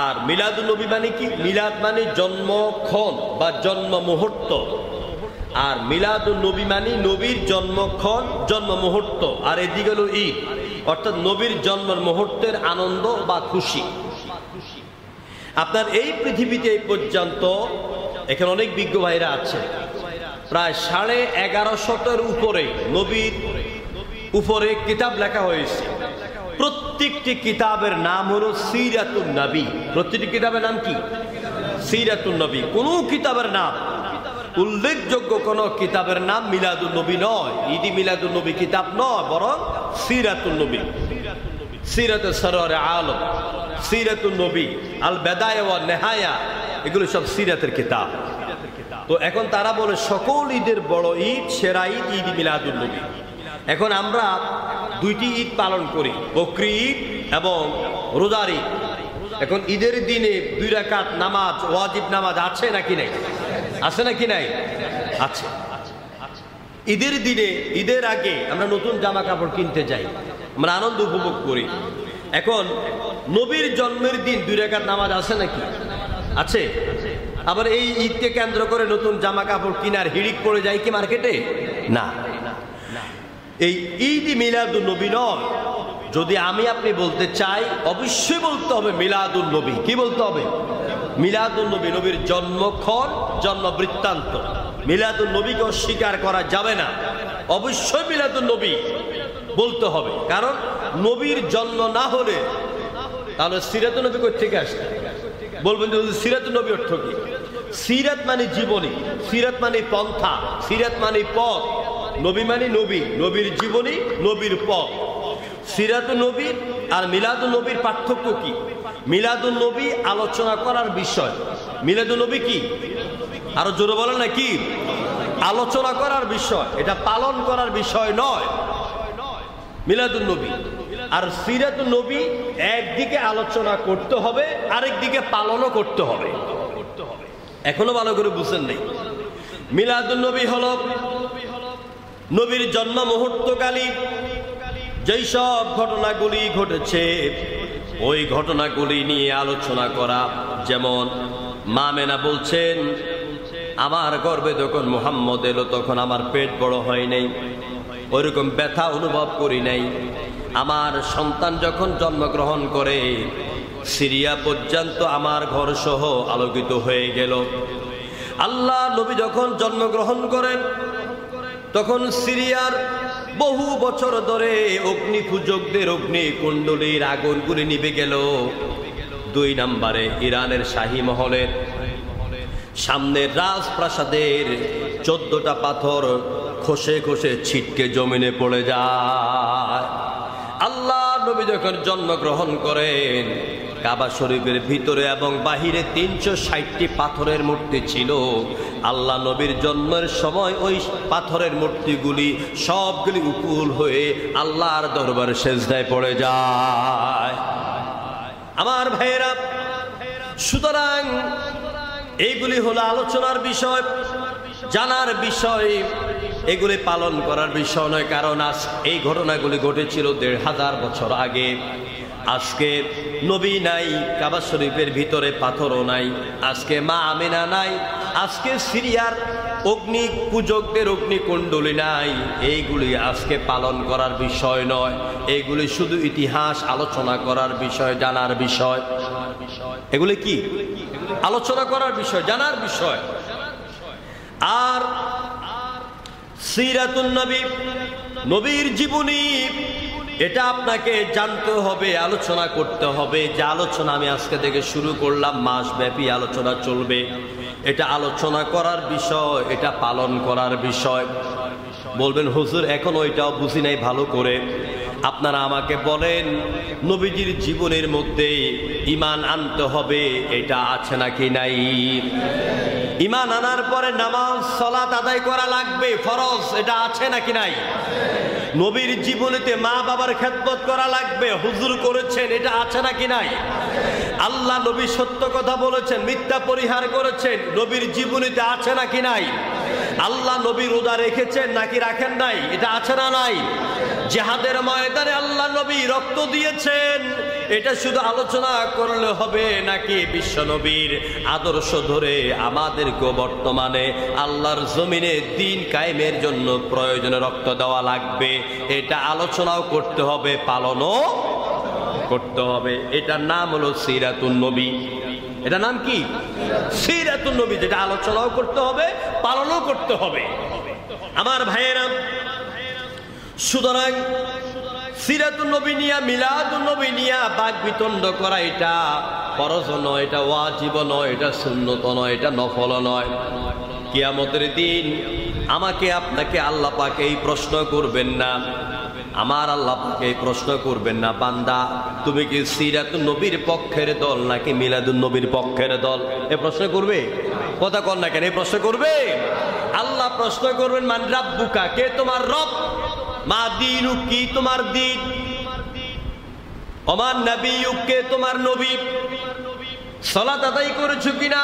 S1: আর মিলাদুন নবী মানে কি? মিলাদ মানে জন্মক্ষণ বা জন্ম মুহূর্ত, আর মিলাদুন নবী মানে নবীর জন্মক্ষণ, জন্ম মুহূর্ত। আর এদিকে হলো ঈদ, অর্থাৎ নবীর জন্মের মুহূর্তের আনন্দ বা খুশি। আপনার এই পৃথিবীতে এই পর্যন্ত এখানে অনেক বিজ্ঞ ভাইরা আছে, প্রায় 1150 উপরে নবীর উপরে কিতাব লেখা হয়েছে। প্রত্যেকটি কিতাবের নাম হলো সিরাতুন নবী। প্রত্যেকটি কিতাবের নাম কি? সিরাতুন নবী। কোন কিতাবের নাম, উল্লেখযোগ্য কোন কিতাবের নাম মিলাদুন নবী নয়, ঈদ মিলাদুন নবী কিতাব নয়, বরং সিরাতুন নবী। সিরাতে সরওয়ারে আলম, সিরাতুন নবী, আল বেদায়া ওয়া নেহায়া, এগুলো সব সিরাতের কিতাব। তো এখন তারা বলে সকল ঈদের বড় ঈদ, সেরা ঈদ ঈদ মিলাদুন নবী। এখন আমরা দুইটি ঈদ পালন করি, বকরি ঈদ এবং রোজার ঈদ। এখন ঈদের দিনে 2 রাকাত নামাজ, ওয়াজিব নামাজ আছে নাকি নাই? আছে নাকি নাই? আছে। ঈদের দিনে, ঈদের আগে আমরা নতুন জামা কাপড় কিনতে যাই, আমরা আনন্দ উপভোগ করি। এখন নবীর জন্মের দিন 2 রাকাত নামাজ আছে নাকি? আছে। আবার এই ঈদকে কেন্দ্র করে নতুন জামা কাপড় কেনার হিড়িক পড়ে যায় কি মার্কেটে? না। এই ঈদ মিলাদুন নবী নয়। যদি আমি আপনি বলতে চাই, অবশ্যই বলতে হবে মিলাদুন নবী। কি বলতে হবে? মিলাদুন নবী, নবীর জন্মক্ষণ, জন্ম বৃত্তান্ত। মিলাদুন নবীকে অস্বীকার করা যাবে না, অবশ্যই মিলাদুন নবী বলতে হবে। কারণ নবীর জন্ম না হলে তাহলে সিরাতুন নবী কোথা থেকে আসবে? বলবেন যে সিরাতুন নবী অর্থ কি? সিরাত মানে জীবনী, সিরাত মানে পন্থা, সিরাত মানে পথ, নবী মানে নবী, নবীর জীবনী, নবীর পথ। সিরাতুন নবী আর মিলাদুন নবীর পার্থক্য কি? মিলাদুন নবী আলোচনা করার বিষয়, মিলাদুন নবী কি? আরো জোরে বলেন না কি? আলোচনা করার বিষয়, এটা পালন করার বিষয় নয় মিলাদুন নবী। আর সিরাতুন নবী একদিকে আলোচনা করতে হবে, আরেক দিকে পালনও করতে হবে। এখনো ভালো করে বুঝেন নাই। মিলাদুন নবী হলো নবীর জন্ম মুহূর্তকালী যেই সব ঘটনাগুলি ঘটেছে ওই ঘটনাগুলি নিয়ে আলোচনা করা। যেমন মা মেনা বলছেন, আমার গর্ভে যখন মুহাম্মদ এলো তখন আমার পেট বড় হয় নাই, ওইরকম ব্যথা অনুভব করি নাই। আমার সন্তান যখন জন্মগ্রহণ করে সিরিয়া পর্যন্ত আমার ঘর সহ আলোকিত হয়ে গেল। আল্লাহ নবী যখন জন্মগ্রহণ করেন তখন সিরিয়ার বহু বছর ধরে অগ্নি পূজকদের অগ্নি কুণ্ডলীর আগুনগুলি নিভে গেল। 2 নম্বরে ইরানের শাহী মহলের সামনের রাজপ্রাসাদের 14টা পাথর খসে খসে ছিটকে জমিনে পড়ে যায়। আল্লাহ নবী যখন জন্মগ্রহণ করেন কাবা শরীফের ভিতরে এবং বাহিরে 360টি পাথরের মূর্তি ছিল। আল্লাহ নবীর জন্মের সময় ওই পাথরের মূর্তিগুলি সবগুলি উকুল হয়ে আল্লাহর দরবারে সেজদায় পড়ে যায়। আমার ভাইয়েরা, সুতরাং এইগুলি হলো আলোচনার বিষয়, জানার বিষয়, এগুলি পালন করার বিষয় নয়। কারণ আজ এই ঘটনাগুলি ঘটেছিল 1500 বছর আগে। আজকে নবী নাই, কাবা শরীফের ভিতরে পাথরও নাই, আজকে মা আমিনা নাই, আজকে সিরিয়ার অগ্নি পূজকদের অগ্নিকুণ্ডলী নাই। এইগুলি আজকে পালন করার বিষয় নয়, এইগুলি শুধু ইতিহাস আলোচনা করার বিষয়, জানার বিষয়। এগুলি কি? আলোচনা করার বিষয়, জানার বিষয়। আর সিরাতুন নবী, নবীর জীবনী, এটা আপনাকে জানতে হবে, আলোচনা করতে হবে। যে আলোচনা আমি আজকে থেকে শুরু করলাম, মাসব্যাপী আলোচনা চলবে। এটা আলোচনা করার বিষয়, এটা পালন করার বিষয়। বলবেন হুজুর এখন ওইটাও বুঝি নাই ভালো করে। আপনারা আমাকে বলেন নবীজির জীবনের মধ্যে ঈমান আনতে হবে, এটা আছে নাকি নাই? ঈমান আনার পরে নামাজ সালাত আদায় করা লাগবে, ফরজ, এটা আছে নাকি নাই? নবীর জীবনীতে মা বাবার খেদমত করা লাগবে, হুজুর করেছেন, এটা আছে নাকি নাই? আল্লাহ নবী সত্য কথা বলেছেন, মিথ্যা পরিহার করেছেন, নবীর জীবনীতে আছে নাকি নাই? আল্লাহ নবী রোজা রেখেছেন নাকি রাখেন নাই, এটা আছে না নাই? জিহাদের ময়দানে আল্লাহ নবী রক্ত দিয়েছেন, এটা শুধু আলোচনা করলে হবে নাকি বিশ্ব নবীর আদর্শ ধরে আমাদেরকে বর্তমানে আল্লাহর জমিনে দ্বীন কায়েমের জন্য প্রয়োজনে রক্ত দেওয়া লাগবে, এটা আলোচনাও করতে হবে, পালনও করতে হবে। এটার নাম হলো সিরাতুন নবী। এটা নাম কি? সিরাতুন নবী, যেটা আলোচনাও করতে হবে, পালনও করতে হবে। আমার ভাইয়েরা, সুতরাং সিরাতুন নবী নিয়া, মিলাদুন নবী নিয়া বাক বিতণ্ড করা এটা ফরজ নয়, এটা ওয়াজিব নয়, এটা সুন্নত নয়, এটা নফল নয়। কিয়ামতের দিন আমাকে আপনাকে আল্লাহ পাক এই প্রশ্ন করবেন না, আমার আল্লাহ পাক এই প্রশ্ন করবেন না, বান্দা তুমি কি সিরাতুন নবীর পক্ষের দল নাকি মিলাদুন নবীর পক্ষের দল? এই প্রশ্ন করবে? কথা কর না কেন, এই প্রশ্ন করবে। আল্লাহ প্রশ্ন করবেন মান রাব্বুকা, কে তোমার রব? মা দীনুক, কি তোমার দিন? ওমান নবিয়ুক, কে তোমার নবী? সালাত আদায় করেছো কিনা?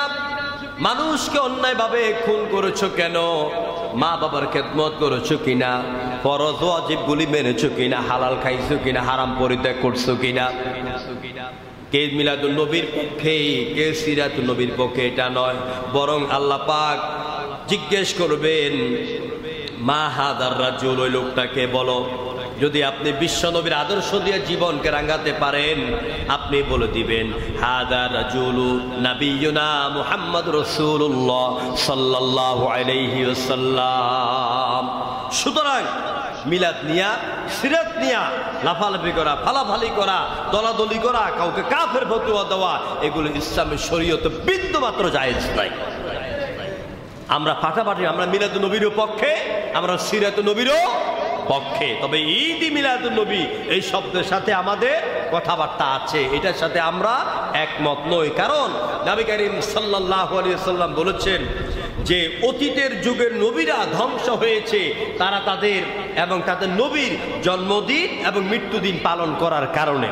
S1: মানুষকে অন্যায়ভাবে খুন করেছো কেন? মা বাবার খেদমত করেছো কিনা? ফরজ ওয়াজিব গুলি মেনেছো কিনা? হালাল খাইছো কিনা? হারাম পরিত্যাগ করছো কিনা? কে মিলাদুন নবীর পক্ষে, কে সিরাতুন নবীর পক্ষে, এটা নয়। বরং আল্লাহ পাক জিজ্ঞেস করবেন মা হাদার রাজুল, ওই লোকটাকে বলো। যদি আপনি বিশ্ব নবীর আদর্শ দিয়ে জীবনকে রাঙাতে পারেন, আপনি বলে দিবেন হাদার রাজুলু নাবিয়ুনা মুহাম্মদ রাসূলুল্লাহ সাল্লাল্লাহু আলাইহি ওয়াসাল্লাম। সুতরাং মিলাদ নিয়া সিরাত নিয়া লাফালাফি করা, ফালাফালি করা, দলাদলি করা, কাউকে কাফের ফতোয়া দেওয়া, এগুলো ইসলামের শরীয়তে বিন্দুমাত্র জায়েজ নাই। আমরা ফাটাফাটি, আমরা মিলাদুন নবীর পক্ষে, আমরা সিরাতুন নবীরও পক্ষে। তবে ঈদ মিলাদুন নবী এই শব্দের সাথে আমাদের কথাবার্তা আছে, এটার সাথে আমরা একমত নই। কারণ নবী করিম সাল্লাল্লাহু আলাইহি ওয়াসাল্লাম বলেছেন যে অতীতের যুগের নবীরা ধ্বংস হয়েছে তারা তাদের এবং তাদের নবীর জন্মদিন এবং মৃত্যুদিন পালন করার কারণে।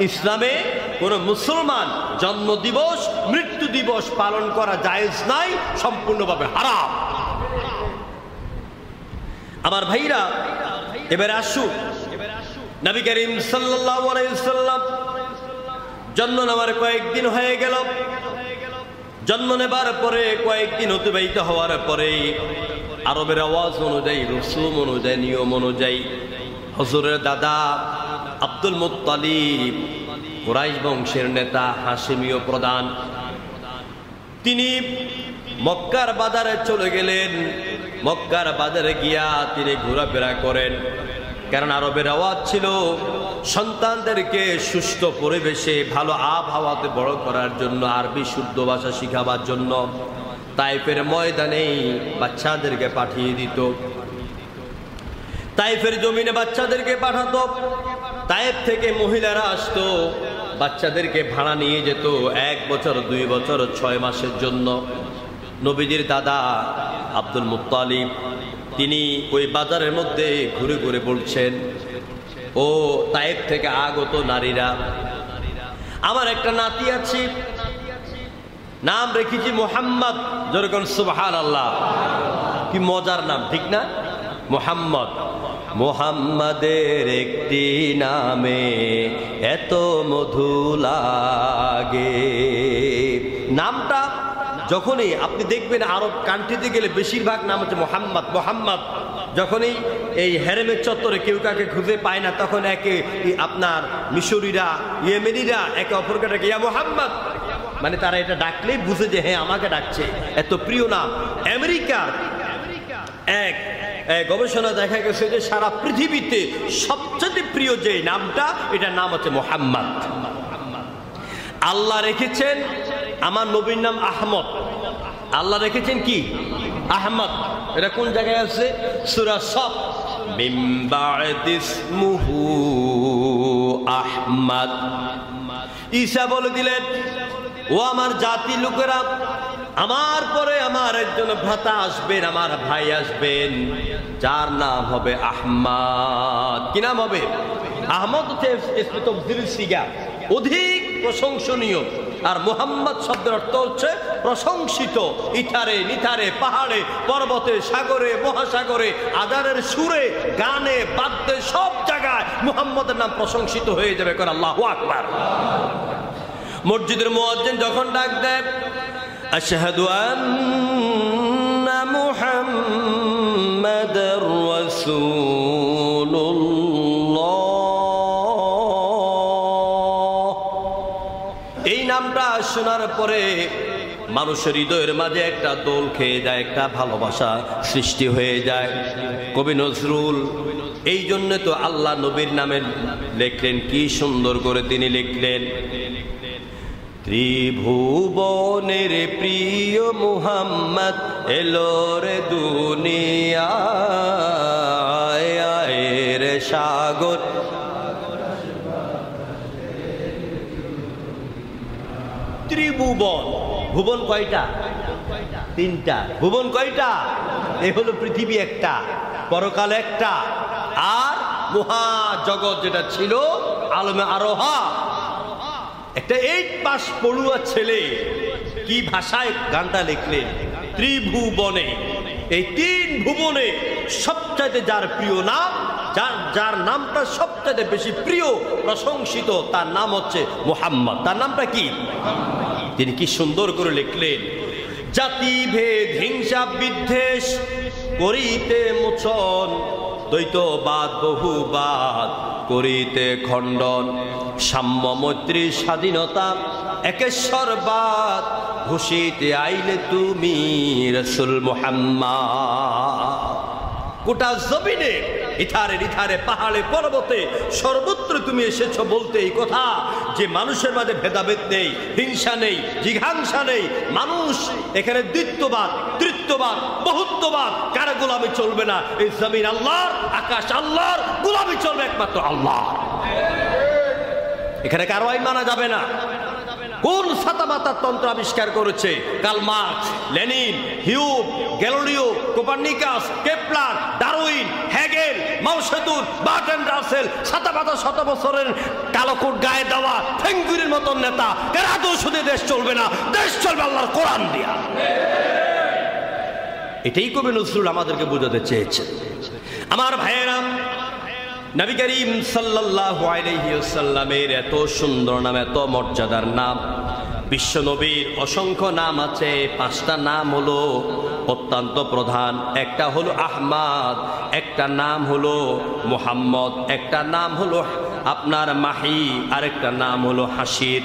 S1: ইসলামে কোন মুসলমান জন্ম দিবস মৃত্যু দিবস পালন করা জায়েজ নাই, সম্পূর্ণভাবে হারাম। আমার ভাইরা, এবারে আসুন নবী করিম সাল্লাল্লাহু আলাইহি ওয়াসাল্লাম জন্ম নেওয়ার কয়েকদিন হয়ে গেল। জন্ম নেবার পরে কয়েকদিন অতিবাহিত হওয়ার পরে আরবের আওয়াজ অনুযায়ী, রসুম অনুযায়ী, নিয়ম অনুযায়ী হুজুরের দাদা আব্দুল মুত্তালিব, কুরাইশ বংশের নেতা, হাশিমীয় প্রধান, তিনি মক্কার বাজারে চলে গেলেন। মক্কার বাজারে গিয়া তিনি ঘোরাফেরা করেন। কারণ আরবের আওয়াজ ছিল সন্তানদেরকে সুস্থ পরিবেশে ভালো আবহাওয়াতে বড় করার জন্য, আরবি শুদ্ধ ভাষা শিখাবার জন্য তাইফের ময়দানে বাচ্চাদেরকে পাঠিয়ে দিত। তাইফের জমিনে বাচ্চাদেরকে পাঠাতো। তাইফ থেকে মহিলারা আসতো, বাচ্চাদেরকে ভাড়া নিয়ে যেত 1 বছর, 2 বছর, 6 মাসের জন্য। নবীজির দাদা আব্দুল মুত্তালিব তিনি ওই বাজারের মধ্যে ঘুরে ঘুরে বলছেন, ও তাইফ থেকে আগত নারীরা, আমার একটা নাতি আছে, নাম রেখেছি মুহাম্মদ। যেরকম সুবহানাল্লাহ, কি মজার নাম, ঠিক না? মুহাম্মদ। মুহাম্মাদের একটি নামে এত মধু লাগে। নামটা যখনই আপনি দেখবেন আরব কান্ট্রিতে গেলে বেশিরভাগ নাম হচ্ছে মোহাম্মদ। মোহাম্মদ যখনই এই হেরেমের চত্বরে কেউ কাকে খুঁজে পায় না, তখন একে আপনার মিশরীরা, ইয়েমেনিরা একে অপরকে ডাকে ইয়া মোহাম্মদ, মানে তারা এটা ডাকলেই বুঝে যে হ্যাঁ আমাকে ডাকছে, এত প্রিয় নাম। আমেরিকার এক গবেষণা দেখা গেছে যে সারা পৃথিবীতে সবচেয়ে প্রিয় যে নামটা, এটার নাম হচ্ছে মোহাম্মদ। আল্লাহ রেখেছেন, আমার নবীর নাম আহমদ, আল্লাহ রেখেছেন কি? আহমদ। এটা কোন জায়গায় আছে? সূরা সফ, মিন বা'দিসমুহু আহমদ। ঈসা বলে দিলেন, ও আমার জাতি লোকেরা, আমার পরে আমার একজন ভ্রাতা আসবেন, আমার ভাই আসবেন, যার নাম হবে আহমদ। কি নাম হবে? আহমদ হচ্ছে সিগা, অধিক প্রশংসনীয়। আর মুহাম্মদ শব্দের অর্থ হচ্ছে প্রশংসিত। ইথারে নিথারে, পাহাড়ে পর্বতে, সাগরে মহাসাগরে, আজানের সুরে, গানে বাদ্যে, সব জায়গায় মুহাম্মদের নাম প্রশংসিত হয়ে যাবে। করে আল্লাহু আকবার। মসজিদের মুয়াজ্জিন যখন ডাক দেয়, আশহাদু আন্না মুহাম্মাদার রাসূলুল্লাহ, এই নামটা শোনার পরে মানুষের হৃদয়ের মাঝে একটা দোল খেয়ে যায়, একটা ভালোবাসা সৃষ্টি হয়ে যায়। কবি নজরুল এই জন্য তো আল্লাহ নবীর নামে লিখলেন, কি সুন্দর করে তিনি লিখলেন, ত্রিভুবনের প্রিয় মুহাম্মদ এলো রে দুনিয়ায়, আয়ের সাগর। ত্রিভুবন, ভুবন কয়টা? 3টা। ভুবন কয়টা? এই হলো পৃথিবী একটা, পরকাল একটা, আর মহাজগৎ যেটা ছিল আলমে আরোহা। একটা 8 পাস পড়ুয়া ছেলে কি ভাষায় গানটা লিখলেন, ত্রিভুবনে, এই 3 ভুবনে সবচাইতে যার প্রিয় নাম, যার নামটা সবচাইতে বেশি প্রিয়, প্রশংসিত, তার নাম হচ্ছে মুহাম্মদ। তার নামটা কি? তিনি কি সুন্দর করে লিখলেন, জাতিভেদ হিংসা বিদ্বেষ করিতে মোচন, দ্বৈতবাদ বহুবাদ করিতে খণ্ডন, সাম্য মৈত্রী স্বাধীনতা একেশ্বরবাদ ঘোষিতে আইলে তুমি রাসূল মুহাম্মদ। গোটা জমিনে ইথারে ইথারে পাহাড়ে পর্বতে সর্বত্র তুমি এসেছো বলতে এই কথা যে মানুষের মাঝে ভেদাভেদ নেই, হিংসা নেই, জিঘাংসা নেই। মানুষ এখানে দ্বিত্ববাদ, তৃত্ববাদ, বহুত্ববাদ কারো গোলামি চলবে না। এই জমিন আল্লাহর, আকাশ আল্লাহর, গোলামি চলবে একমাত্র আল্লাহ। এখানে কারো আইন মানা যাবে না। কোন সাতামাতার তন্ত্র আবিষ্কার করেছে? Karl Marx, Lenin, Hume, Galileo, Copernicus, Kepler, Darwin, Hegel, Mao Tsetung, Bertrand Rasel, সাতামাতা শত বছরের কালোকোট গায়ে দেওয়া ফেঙ্গুরির মতন নেতা, এর আদর্শ দিয়ে দেশ চলবে না। দেশ চলবে আল্লাহর কোরআন দিয়া। এটাই কবি নজরুল আমাদেরকে বোঝাতে চেয়েছে। আমার ভাইয়েরা, নবী করিম সাল্লাল্লাহু আলাইহি ওয়াসাল্লামের এত সুন্দর নাম, এত মর্যাদার নাম, বিশ্ব নবীর অসংখ্য নাম আছে। 5টা নাম হলো অত্যন্ত প্রধান। একটা হলো আহমদ, একটা নাম হলো মুহাম্মদ, একটা নাম হলো আপনার মাহি, আরেকটা নাম হলো হাসির।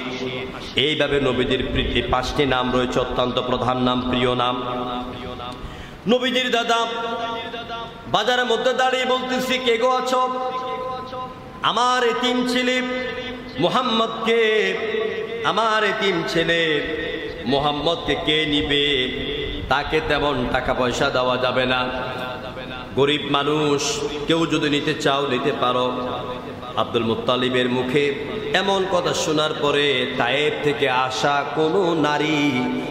S1: এইভাবে নবীদের 5টি নাম রয়েছে, অত্যন্ত প্রধান নাম, প্রিয় নাম। নবীজির দাদা বাজারের মধ্যে দাঁড়িয়ে বলতেছি, কে গো আছো? আমার এতিম ছেলে মুহাম্মদকে, আমার এতিম ছেলে মুহাম্মদকে কে নিবে? তাকে তেমন টাকা পয়সা দেওয়া যাবে না, গরিব মানুষ, কেউ যদি নিতে চাও নিতে পারো। আব্দুল মুত্তালিবের মুখে এমন কথা শোনার পরে তায়েব থেকে আসা কোনো নারী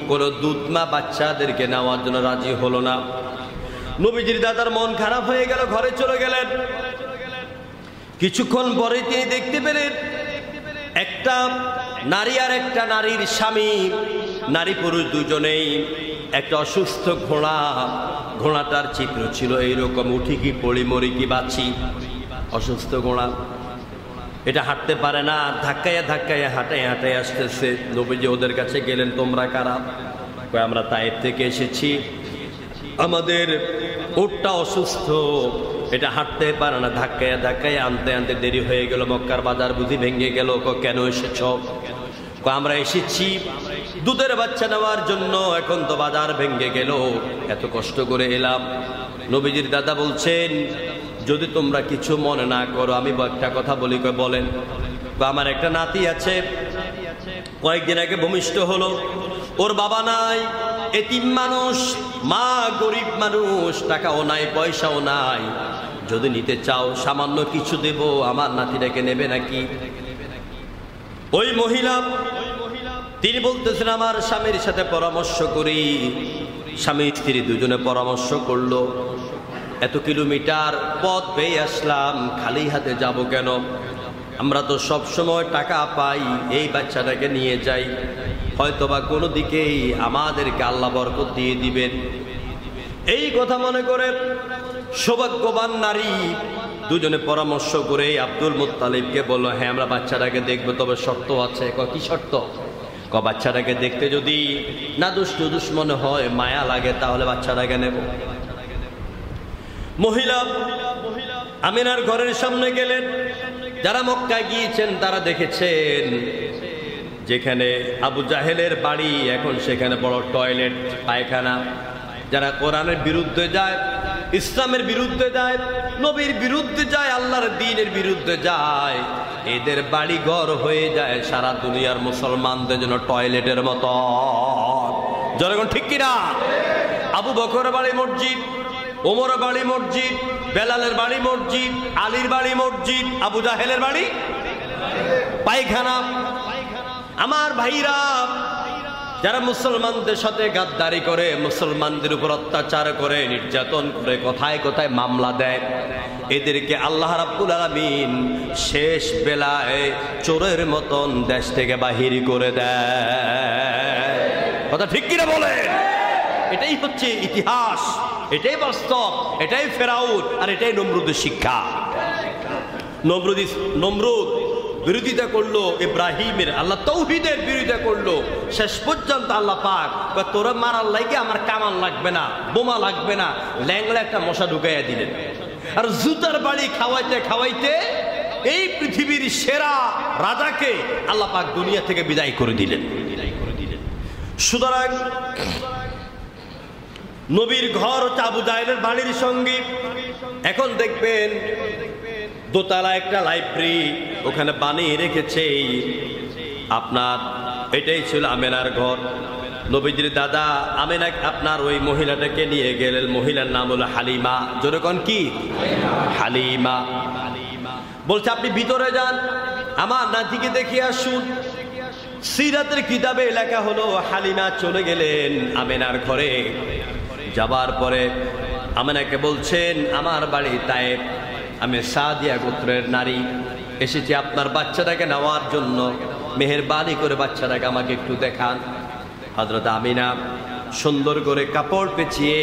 S1: কোনো দুধমা বাচ্চাদেরকে নেওয়ার জন্য রাজি হলো না। নবীজির দাদার মন খারাপ হয়ে গেল, ঘরে চলে গেলেন। কিছুক্ষণ পরে তিনি দেখতে পেলেন একটা নারী আর একটা নারীর স্বামী, নারী পুরুষ দুজনেই একটা অসুস্থ ঘোড়া, ঘোড়াটার চিত্র ছিল এইরকম, উঠি কি পড়ি মরি কি বাঁচি, অসুস্থ ঘোড়া, এটা হাঁটতে পারে না, ধাক্কাইয়া ধাক্কাইয়া হাঁটাই হাঁটাই আসতেছে। নবীজি ওদের কাছে গেলেন, তোমরা কারা? আমরা তায়েব থেকে এসেছি, আমাদের উটটা অসুস্থ, এটা হাঁটতে পারে না, ধাক্কাইয়া ধাক্কাইয়া আনতে আনতে দেরি হয়ে গেল, মক্কার বাজার বুঝি ভেঙে গেল। কেন এসেছ? আমরা এসেছি দুধের বাচ্চা নেওয়ার জন্য, এখন তো বাজার ভেঙে গেল, এত কষ্ট করে এলাম। নবীজির দাদা বলছেন, যদি তোমরা কিছু মনে না করো আমি একটা কথা বলি। বলেন। আমার একটা নাতি আছে, কয়েকদিন আগে ভূমিষ্ঠ হলো, ওর বাবা নাই, এতিম মানুষ, মা গরিব মানুষ, টাকাও নাই পয়সাও নাই, যদি নিতে চাও সামান্য কিছু দেব, আমার নাতিটাকে নেবে নাকি? ওই মহিলা তিনি বলতেছেন, আমার স্বামীর সাথে পরামর্শ করি। স্বামী স্ত্রী দুজনে পরামর্শ করলো, এত কিলোমিটার পথ বেয়ে আসলাম, খালি হাতে যাব কেন? আমরা তো সব সময় টাকা পাই, এই বাচ্চাটাকে নিয়ে যাই, হয়তোবা কোনো দিকেই আমাদেরকে আল্লাহ বরকত দিয়ে দিবেন। এই কথা মনে করে সৌভাগ্যবান নারী দুজনে পরামর্শ করে আব্দুল মুত্তালিবকে বলল, হ্যাঁ আমরা বাচ্চাটাকে দেখবো, তবে শর্ত আছে। কি শর্ত? বাচ্চাটাকে দেখতে যদি না দুষ্টু দুশ্মনে হয়, মায়া লাগে, তাহলে বাচ্চাটাকে নেব। মহিলা আমিনার ঘরের সামনে গেলেন। যারা মক্কায় গিয়েছেন তারা দেখেছেন যেখানে আবু জাহেলের বাড়ি, এখন সেখানে বড় টয়লেট, পায়খানা। যারা কোরআনের বিরুদ্ধে যায়, ইসলামের বিরুদ্ধে যায়, নবীর বিরুদ্ধে যায়, আল্লাহর দ্বীনের বিরুদ্ধে যায়, এদের বাড়ি ঘর হয়ে যায় সারা দুনিয়ার মুসলমানদের জন্য টয়লেটের মতো। জনগণ ঠিক কিনা? আবু বকর বাড়ি মসজিদ, ওমর বাড়ি মসজিদ, বেলালের বাড়ি মসজিদ, আলীর বাড়ি মসজিদ, আবু জাহেলের বাড়ি পায়খানা। আমার ভাইরা, যারা মুসলমানদের সাথে গাদ্দারি করে, মুসলমানদের উপর অত্যাচার করে, নির্যাতন করে, কথায় কথায় মামলা দেয়, এদেরকে আল্লাহ রাব্বুল আলামিন শেষ বেলায় চোরের মতন দেশ থেকে বাহির করে দেয়। কথা ঠিক কিনা বলে? এটাই হচ্ছে ইতিহাস, এটাই বাস্তব, এটাই ফেরাউন, আর এটাই নমরুদের শিক্ষা। নমরুদ বিরোধিতা করলো ইব্রাহিমের, আল্লাহ তৌহিদের বিরোধিতা করলো। শেষ পর্যন্ত আল্লাহ পাক তোরা মারার লাগে আমার কামান লাগবে না, বোমা লাগবে না, ল্যাংলা একটা মশা ঢুকাইয়া দিলেন। আর জুতার বাড়ি খাওয়াইতে খাওয়াইতে এই পৃথিবীর সেরা রাজাকে আল্লাহ পাক দুনিয়া থেকে বিদায় করে দিলেন। সুতরাং নবীর ঘর হচ্ছে আবু জাহেলের বাড়ির সঙ্গে। এখন দেখবেন দোতলা একটা লাইব্রেরি ওখানে বানিয়ে রেখেছে আপনার, এটাই ছিল আমেনার ঘর। নবীজির দাদা আমেনা আপনার ওই মহিলাটাকে নিয়ে গেলেন, মহিলার নাম হলো হালিমা। যেরকম কি হালিমা, বলছে আপনি ভিতরে যান, আমার নাতিকে দেখে আসুন। সিরাতের কিতাবে লেখা হলো হালিমা চলে গেলেন আমেনার ঘরে। যাবার পরে আমেনাকে বলছেন, আমার বাড়ি তায়েব, আমি সাদিয়া গোত্রের নারী, এসেছি আপনার বাচ্চাটাকে নেওয়ার জন্য, মেহেরবানি করে বাচ্চাটাকে আমাকে একটু দেখান। হযরত আমিনা সুন্দর করে কাপড় পেঁচিয়ে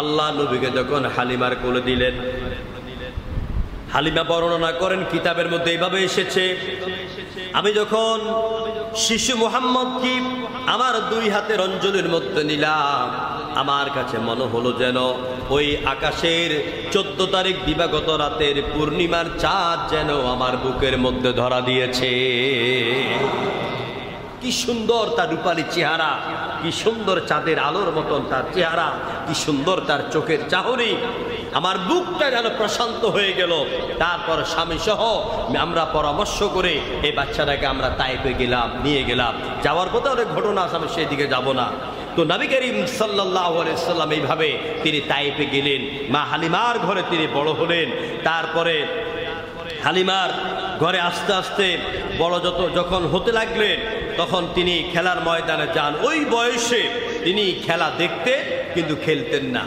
S1: আল্লাহ নবীকে যখন হালিমার কোলে দিলেন, হালিমা বর্ণনা করেন কিতাবের মধ্যে এইভাবে এসেছে, আমি যখন শিশু মুহাম্মদকে আমার দুই হাতের অঞ্জলির মধ্যে নিলাম, আমার কাছে মনে হলো যেন ওই আকাশের 14 তারিখ দিবাগত রাতের পূর্ণিমার চাঁদ যেন আমার বুকের মধ্যে ধরা দিয়েছে। কি সুন্দর তার রূপালী চেহারা, কি সুন্দর চাঁদের আলোর মতন তার চেহারা, কি সুন্দর তার চোখের চাহনি, আমার বুকটা যেন প্রশান্ত হয়ে গেল। তারপর স্বামী সহ আমরা পরামর্শ করে এই বাচ্চাটাকে আমরা তায়েফে গেলাম, নিয়ে গেলাম। যাওয়ার পথে অনেক ঘটনা আছে, আমি সেই দিকে যাব না। তো নবী করিম সাল্লাল্লাহু আলাইহি সাল্লাম এইভাবে তিনি তায়েফে গেলেন, মা হালিমার ঘরে তিনি বড় হলেন। তারপরে হালিমার ঘরে আস্তে আস্তে বড় যখন হতে লাগলেন, তখন তিনি খেলার ময়দানে যান। ওই বয়সে তিনি খেলা দেখতে কিন্তু খেলতেন না।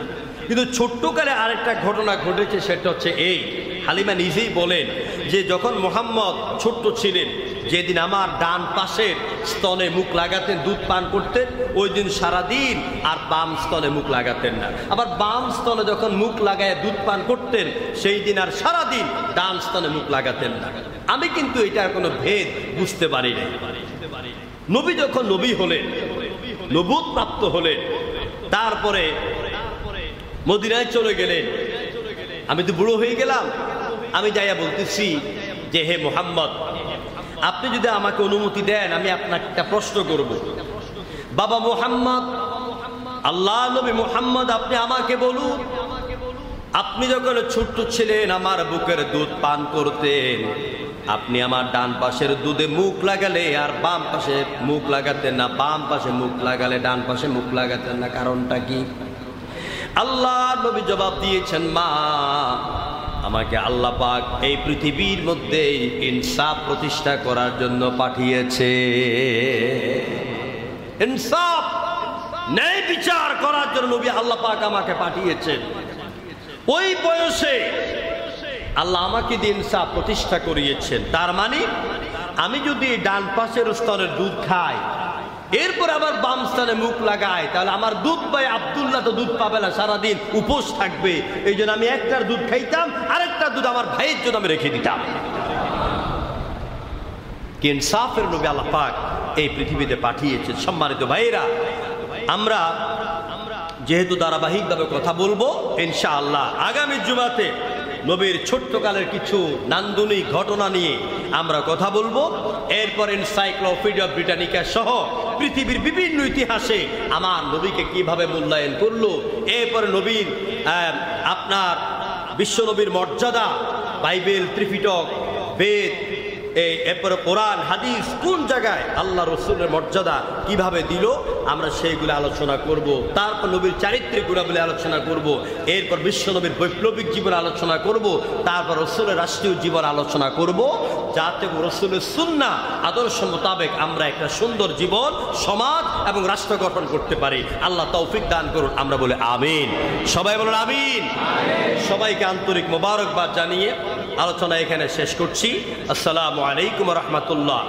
S1: কিন্তু ছোট্টকালে আরেকটা ঘটনা ঘটেছে, সেটা হচ্ছে এই, হালিমা নিজেই বলেন যে যখন মুহাম্মদ ছোট্ট ছিলেন, যেদিন আমার ডান পাশের স্তনে মুখ লাগাতেন, দুধ পান করতেন, ওই দিন সারাদিন আর বাম স্তনে মুখ লাগাতেন না। আবার বাম স্তনে যখন মুখ লাগায় দুধ পান করতেন, সেই দিন আর সারাদিন ডান স্তনে মুখ লাগাতেন না। আমি কিন্তু এটার কোনো ভেদ বুঝতে পারি না। নবী যখন নবী হলেন, নবুয়ত প্রাপ্ত হলেন, তারপরে মদিনায় চলে গেলেন। আমি তো বুড়ো হয়ে গেলাম, আমি যাইয়া বলতেছি যে হে মুহাম্মদ, আপনি যদি আমাকে অনুমতি দেন, আমি আপনাকে একটা প্রশ্ন করব। বাবা মুহাম্মদ, আল্লাহ নবী মুহাম্মদ, আপনি আমাকে বলুন, আপনি যখন ছোট্ট ছিলেন আমার বুকের দুধ পান করতেন, আপনি আমার ডান পাশের দুধে মুখ লাগালে আর বাম পাশে মুখ লাগাতেন না, বাম পাশে মুখ লাগালে ডান পাশে মুখ লাগাতেন না, কারণটা কি? আল্লাহ নবী জবাব দিয়েছেন, মা, আমাকে আল্লাহ পাক এই পৃথিবীর মধ্যে ইনসাফ প্রতিষ্ঠা করার জন্য পাঠিয়েছে। ইনসাফ, ন্যায় বিচার করার জন্য নবী আল্লাহ পাক আমাকে পাঠিয়েছেন। ওই বয়সে আল্লাহ আমাকে ইনসাফ প্রতিষ্ঠা করিয়েছেন। তার মানে আমি যদি ডান পাশের স্তনের দুধ খাই, এরপর আবার বাম স্থানে মুখ লাগাই, তাহলে আমার দুধ ভাই আব্দুল্লাহ তো দুধ পাবে না, সারাদিন উপোস থাকবে। এই জন্য আমি একটার দুধ খাইতাম, আরেকটা দুধ আমার ভাইয়ের জন্য আমি রেখে দিতাম। কি ইনসাফের নবী আল্লাহ পাক এই পৃথিবীতে পাঠিয়েছেন। সম্মানিত ভাইয়েরা, আমরা যেহেতু ধারাবাহিকভাবে কথা বলবো, ইনশাআল্লাহ আগামী জুমাতে নবীর ছোট্টকালের কিছু নান্দনিক ঘটনা নিয়ে আমরা কথা বলবো। এরপর এনসাইক্লোপিডিয়া ব্রিটানিকা সহ পৃথিবীর বিভিন্ন ইতিহাসে আমার নবীকে কিভাবে মূল্যায়ন করলো, এরপরে নবীর আপনার বিশ্ব নবীর মর্যাদা, বাইবেল, ত্রিপিটক, বেদ, এরপরে কোরআন, হাদিস কোন জায়গায় আল্লাহ রসুলের মর্যাদা কিভাবে দিল, আমরা সেইগুলো আলোচনা করব। তারপর নবীর চারিত্রিক গুণাবলী আলোচনা করব। এরপর বিশ্ব নবীর বৈপ্লবিক জীবন আলোচনা করব। তারপর রসুলের রাষ্ট্রীয় জীবন আলোচনা করব, যাতে রসুলের সুন্নাহ আদর্শ মোতাবেক আমরা একটা সুন্দর জীবন, সমাজ এবং রাষ্ট্র গঠন করতে পারি। আল্লাহ তৌফিক দান করুন, আমরা বলে আমিন। সবাই বলুন আমিন। সবাইকে আন্তরিক মোবারকবাদ জানিয়ে আলোচনা এখানে শেষ করছি। আসসালামু আলাইকুম ওয়া রাহমাতুল্লাহ।